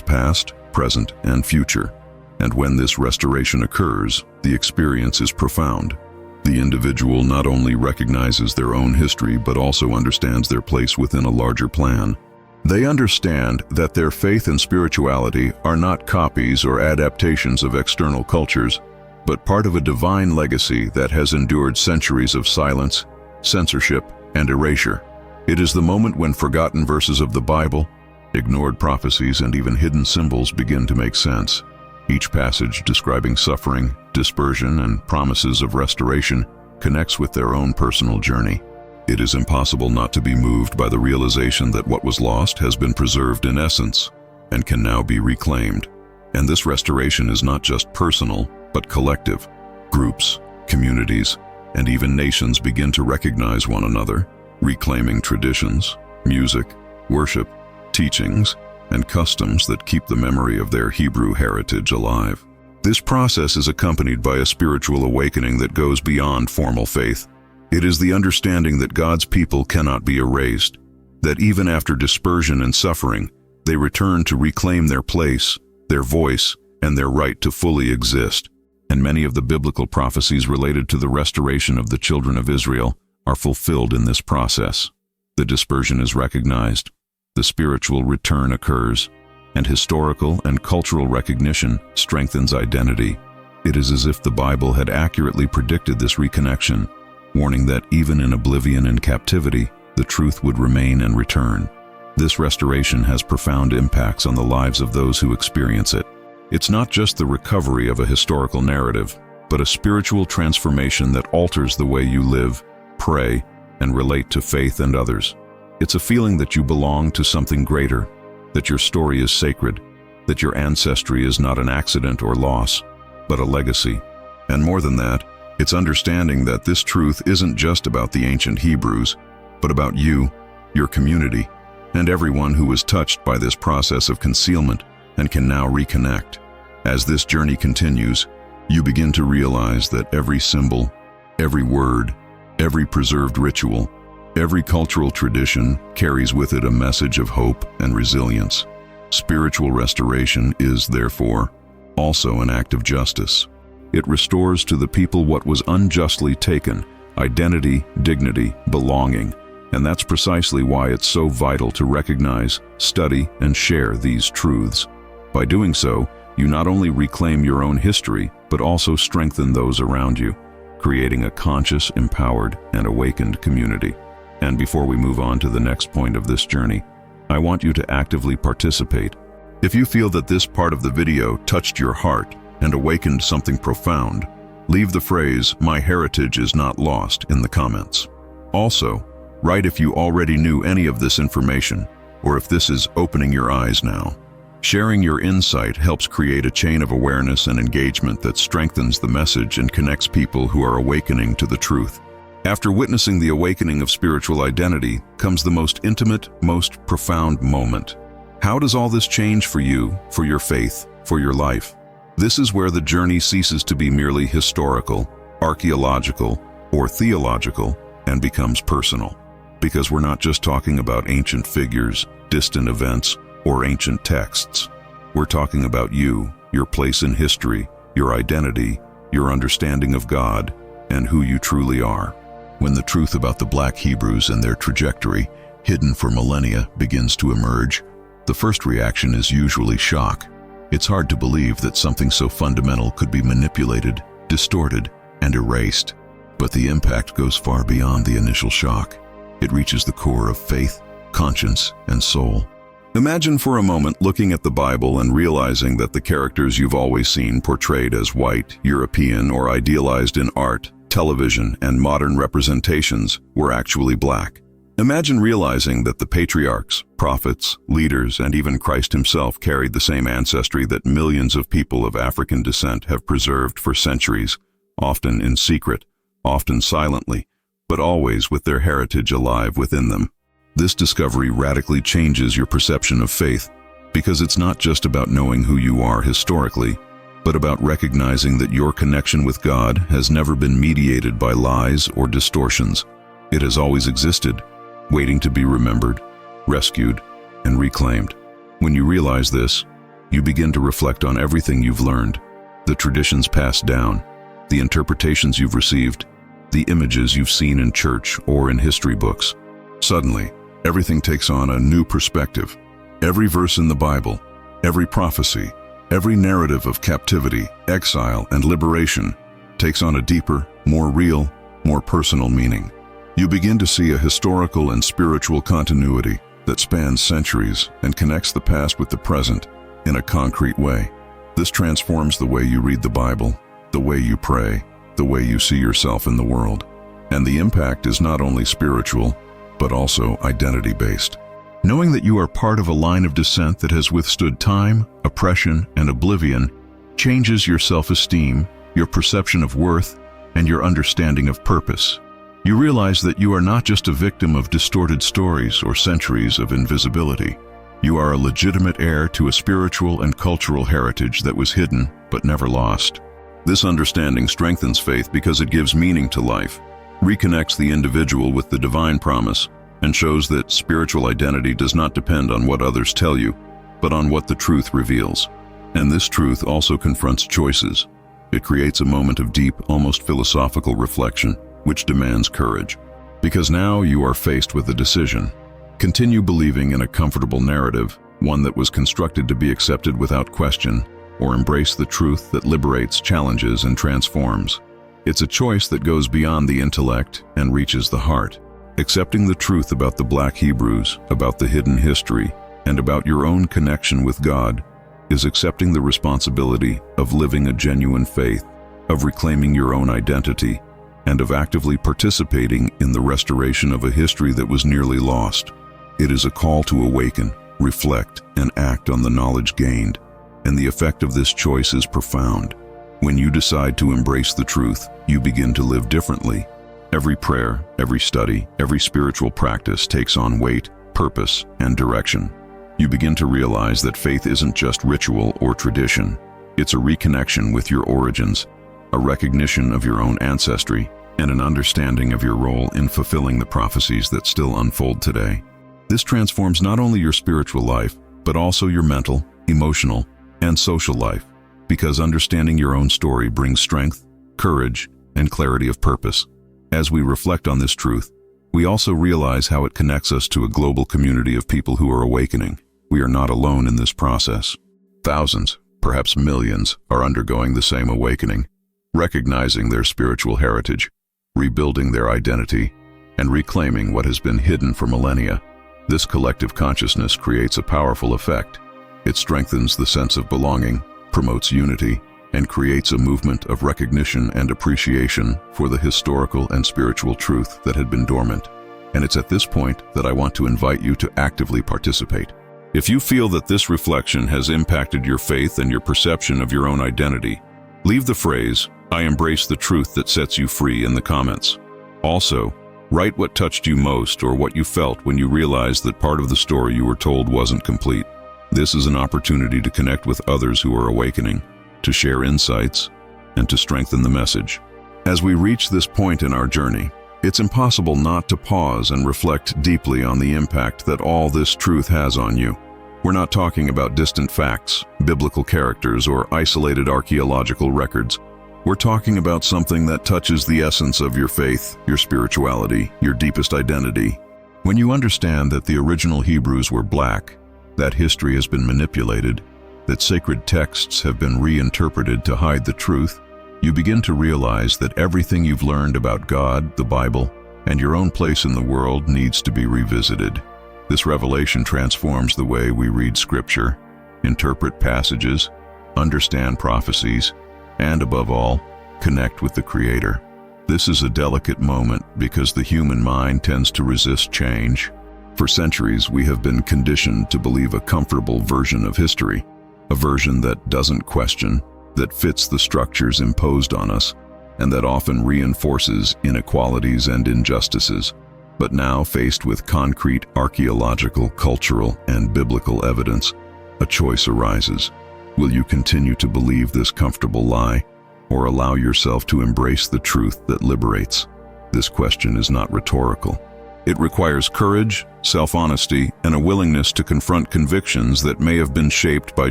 past, present, and future. And when this restoration occurs, the experience is profound. The individual not only recognizes their own history but also understands their place within a larger plan. They understand that their faith and spirituality are not copies or adaptations of external cultures, but part of a divine legacy that has endured centuries of silence, censorship, and erasure. It is the moment when forgotten verses of the Bible, ignored prophecies, and even hidden symbols begin to make sense. Each passage describing suffering, dispersion, and promises of restoration connects with their own personal journey. It is impossible not to be moved by the realization that what was lost has been preserved in essence and can now be reclaimed. And this restoration is not just personal, but collective. Groups, communities, and even nations begin to recognize one another, reclaiming traditions, music, worship, teachings, and customs that keep the memory of their Hebrew heritage alive. This process is accompanied by a spiritual awakening that goes beyond formal faith. It is the understanding that God's people cannot be erased, that even after dispersion and suffering, they return to reclaim their place, their voice, and their right to fully exist. And many of the biblical prophecies related to the restoration of the children of Israel are fulfilled in this process. The dispersion is recognized, the spiritual return occurs, and historical and cultural recognition strengthens identity. It is as if the Bible had accurately predicted this reconnection, warning that even in oblivion and captivity, the truth would remain and return. This restoration has profound impacts on the lives of those who experience it. It's not just the recovery of a historical narrative, but a spiritual transformation that alters the way you live, pray, and relate to faith and others. It's a feeling that you belong to something greater, that your story is sacred, that your ancestry is not an accident or loss, but a legacy. And more than that, it's understanding that this truth isn't just about the ancient Hebrews, but about you, your community, and everyone who was touched by this process of concealment and can now reconnect. As this journey continues, you begin to realize that every symbol, every word, every preserved ritual, every cultural tradition carries with it a message of hope and resilience. Spiritual restoration is, therefore, also an act of justice. It restores to the people what was unjustly taken: identity, dignity, belonging. And that's precisely why it's so vital to recognize, study, and share these truths. By doing so, you not only reclaim your own history, but also strengthen those around you, creating a conscious, empowered, and awakened community. And before we move on to the next point of this journey, I want you to actively participate. If you feel that this part of the video touched your heart and awakened something profound, leave the phrase, "My heritage is not lost," in the comments. Also, write if you already knew any of this information, or if this is opening your eyes now. Sharing your insight helps create a chain of awareness and engagement that strengthens the message and connects people who are awakening to the truth. After witnessing the awakening of spiritual identity comes the most intimate, most profound moment. How does all this change for you, for your faith, for your life? This is where the journey ceases to be merely historical, archaeological, or theological, and becomes personal. Because we're not just talking about ancient figures, distant events, or ancient texts. We're talking about you, your place in history, your identity, your understanding of God, and who you truly are. When the truth about the Black Hebrews and their trajectory, hidden for millennia, begins to emerge, the first reaction is usually shock. It's hard to believe that something so fundamental could be manipulated, distorted, and erased. But the impact goes far beyond the initial shock. It reaches the core of faith, conscience, and soul. Imagine for a moment looking at the Bible and realizing that the characters you've always seen portrayed as white, European, or idealized in art, television, and modern representations were actually black. Imagine realizing that the patriarchs, prophets, leaders, and even Christ himself carried the same ancestry that millions of people of African descent have preserved for centuries, often in secret, often silently, but always with their heritage alive within them. This discovery radically changes your perception of faith, because it's not just about knowing who you are historically, but about recognizing that your connection with God has never been mediated by lies or distortions. It has always existed, waiting to be remembered, rescued, and reclaimed. When you realize this, you begin to reflect on everything you've learned, the traditions passed down, the interpretations you've received, the images you've seen in church or in history books. Suddenly, everything takes on a new perspective. Every verse in the Bible, every prophecy, every narrative of captivity, exile, and liberation takes on a deeper, more real, more personal meaning. You begin to see a historical and spiritual continuity that spans centuries and connects the past with the present in a concrete way. This transforms the way you read the Bible, the way you pray, the way you see yourself in the world. And the impact is not only spiritual, but also identity-based. Knowing that you are part of a line of descent that has withstood time, oppression, and oblivion changes your self-esteem, your perception of worth, and your understanding of purpose. You realize that you are not just a victim of distorted stories or centuries of invisibility. You are a legitimate heir to a spiritual and cultural heritage that was hidden but never lost. This understanding strengthens faith because it gives meaning to life, reconnects the individual with the divine promise, and shows that spiritual identity does not depend on what others tell you, but on what the truth reveals. And this truth also confronts choices. It creates a moment of deep, almost philosophical reflection, which demands courage. Because now you are faced with a decision. Continue believing in a comfortable narrative, one that was constructed to be accepted without question, or embrace the truth that liberates, challenges, and transforms. It's a choice that goes beyond the intellect and reaches the heart. Accepting the truth about the Black Hebrews, about the hidden history, and about your own connection with God is accepting the responsibility of living a genuine faith, of reclaiming your own identity, and of actively participating in the restoration of a history that was nearly lost. It is a call to awaken, reflect, and act on the knowledge gained, and the effect of this choice is profound. When you decide to embrace the truth, you begin to live differently. Every prayer, every study, every spiritual practice takes on weight, purpose, and direction. You begin to realize that faith isn't just ritual or tradition. It's a reconnection with your origins, a recognition of your own ancestry, and an understanding of your role in fulfilling the prophecies that still unfold today. This transforms not only your spiritual life, but also your mental, emotional, and social life, because understanding your own story brings strength, courage, and clarity of purpose. As we reflect on this truth, we also realize how it connects us to a global community of people who are awakening. We are not alone in this process. Thousands, perhaps millions, are undergoing the same awakening, recognizing their spiritual heritage, rebuilding their identity, and reclaiming what has been hidden for millennia. This collective consciousness creates a powerful effect. It strengthens the sense of belonging, promotes unity, and creates a movement of recognition and appreciation for the historical and spiritual truth that had been dormant. And it's at this point that I want to invite you to actively participate. If you feel that this reflection has impacted your faith and your perception of your own identity, leave the phrase, "I embrace the truth that sets you free," in the comments. Also, write what touched you most or what you felt when you realized that part of the story you were told wasn't complete. This is an opportunity to connect with others who are awakening, to share insights, and to strengthen the message. As we reach this point in our journey, it's impossible not to pause and reflect deeply on the impact that all this truth has on you. We're not talking about distant facts, biblical characters, or isolated archaeological records. We're talking about something that touches the essence of your faith, your spirituality, your deepest identity. When you understand that the original Hebrews were Black, that history has been manipulated, that sacred texts have been reinterpreted to hide the truth, you begin to realize that everything you've learned about God, the Bible, and your own place in the world needs to be revisited. This revelation transforms the way we read Scripture, interpret passages, understand prophecies, and above all, connect with the Creator. This is a delicate moment because the human mind tends to resist change. For centuries, we have been conditioned to believe a comfortable version of history, a version that doesn't question, that fits the structures imposed on us, and that often reinforces inequalities and injustices. But now, faced with concrete archaeological, cultural, and biblical evidence, a choice arises. Will you continue to believe this comfortable lie, or allow yourself to embrace the truth that liberates? This question is not rhetorical. It requires courage, self-honesty, and a willingness to confront convictions that may have been shaped by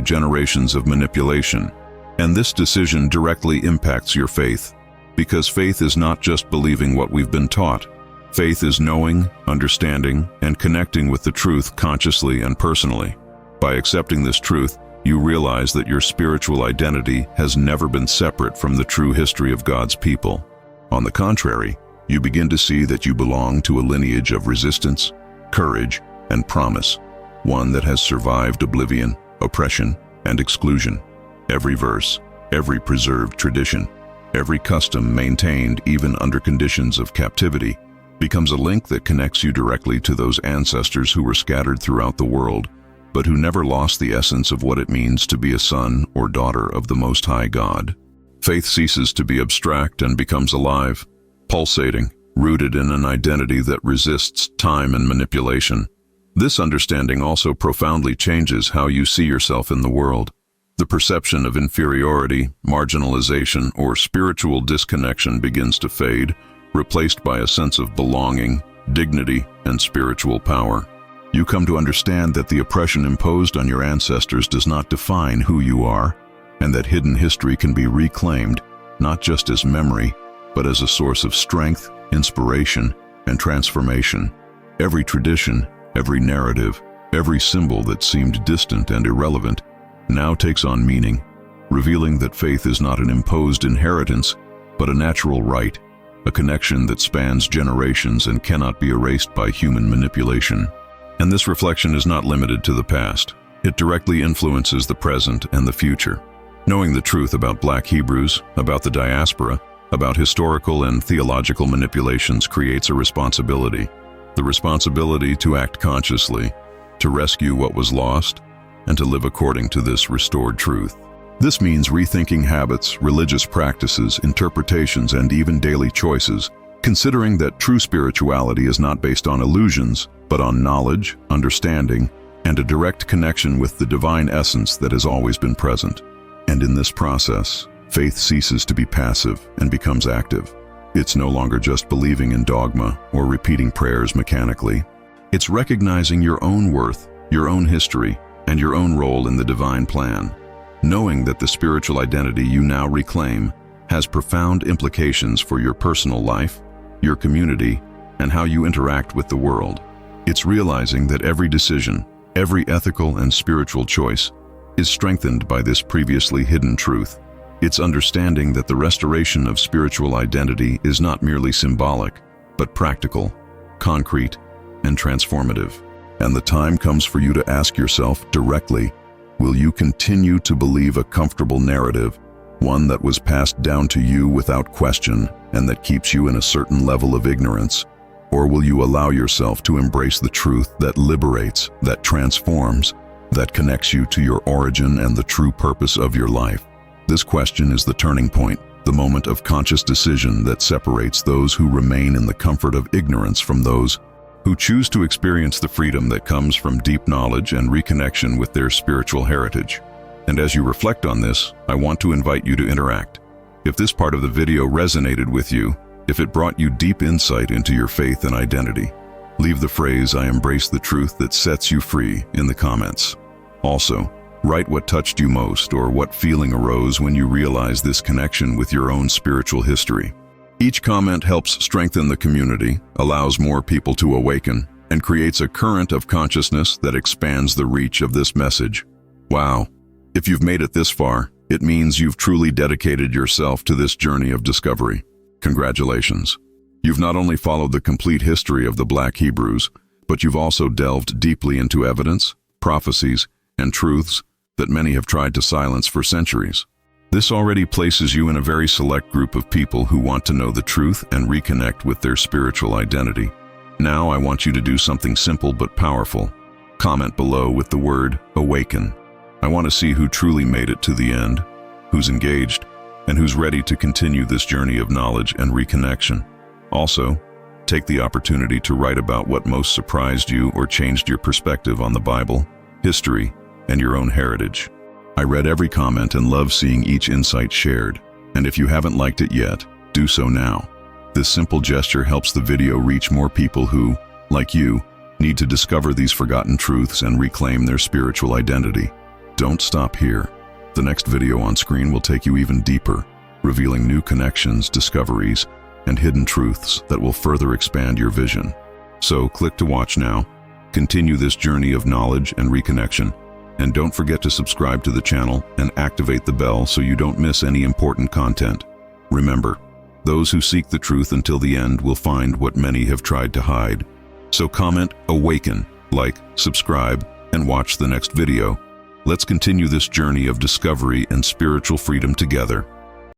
generations of manipulation. And this decision directly impacts your faith, because faith is not just believing what we've been taught. Faith is knowing, understanding, and connecting with the truth consciously and personally. By accepting this truth, you realize that your spiritual identity has never been separate from the true history of God's people. On the contrary, you begin to see that you belong to a lineage of resistance, courage, and promise, one that has survived oblivion, oppression, and exclusion. Every verse, every preserved tradition, every custom maintained even under conditions of captivity, becomes a link that connects you directly to those ancestors who were scattered throughout the world, but who never lost the essence of what it means to be a son or daughter of the Most High God. Faith ceases to be abstract and becomes alive, pulsating, rooted in an identity that resists time and manipulation. This understanding also profoundly changes how you see yourself in the world. The perception of inferiority, marginalization, or spiritual disconnection begins to fade, replaced by a sense of belonging, dignity, and spiritual power. You come to understand that the oppression imposed on your ancestors does not define who you are, and that hidden history can be reclaimed, not just as memory, but as a source of strength, inspiration, and transformation. Every tradition, every narrative, every symbol that seemed distant and irrelevant now takes on meaning, revealing that faith is not an imposed inheritance, but a natural right, a connection that spans generations and cannot be erased by human manipulation. And this reflection is not limited to the past. It directly influences the present and the future. Knowing the truth about Black Hebrews, about the diaspora, about historical and theological manipulations creates a responsibility. The responsibility to act consciously, to rescue what was lost, and to live according to this restored truth. This means rethinking habits, religious practices, interpretations, and even daily choices, considering that true spirituality is not based on illusions, but on knowledge, understanding, and a direct connection with the divine essence that has always been present. And in this process, faith ceases to be passive and becomes active. It's no longer just believing in dogma or repeating prayers mechanically. It's recognizing your own worth, your own history, and your own role in the divine plan. Knowing that the spiritual identity you now reclaim has profound implications for your personal life, your community, and how you interact with the world. It's realizing that every decision, every ethical and spiritual choice, is strengthened by this previously hidden truth. It's understanding that the restoration of spiritual identity is not merely symbolic, but practical, concrete, and transformative. And the time comes for you to ask yourself directly, will you continue to believe a comfortable narrative, one that was passed down to you without question and that keeps you in a certain level of ignorance? Or will you allow yourself to embrace the truth that liberates, that transforms, that connects you to your origin and the true purpose of your life? This question is the turning point, the moment of conscious decision that separates those who remain in the comfort of ignorance from those who choose to experience the freedom that comes from deep knowledge and reconnection with their spiritual heritage. And as you reflect on this, I want to invite you to interact. If this part of the video resonated with you, if it brought you deep insight into your faith and identity, leave the phrase "I embrace the truth that sets you free" in the comments. Also, write what touched you most or what feeling arose when you realized this connection with your own spiritual history. Each comment helps strengthen the community, allows more people to awaken, and creates a current of consciousness that expands the reach of this message. Wow! If you've made it this far, it means you've truly dedicated yourself to this journey of discovery. Congratulations. You've not only followed the complete history of the Black Hebrews, but you've also delved deeply into evidence, prophecies, and truths that many have tried to silence for centuries. This already places you in a very select group of people who want to know the truth and reconnect with their spiritual identity. Now I want you to do something simple but powerful. Comment below with the word "awaken." I want to see who truly made it to the end, who's engaged, and who's ready to continue this journey of knowledge and reconnection. Also, take the opportunity to write about what most surprised you or changed your perspective on the Bible, history, and your own heritage. I read every comment and love seeing each insight shared, and if you haven't liked it yet, do so now. This simple gesture helps the video reach more people who, like you, need to discover these forgotten truths and reclaim their spiritual identity. Don't stop here. The next video on screen will take you even deeper, revealing new connections, discoveries, and hidden truths that will further expand your vision. So click to watch now. Continue this journey of knowledge and reconnection. And don't forget to subscribe to the channel and activate the bell so you don't miss any important content. Remember, those who seek the truth until the end will find what many have tried to hide. So comment, awaken, like, subscribe, and watch the next video. Let's continue this journey of discovery and spiritual freedom together.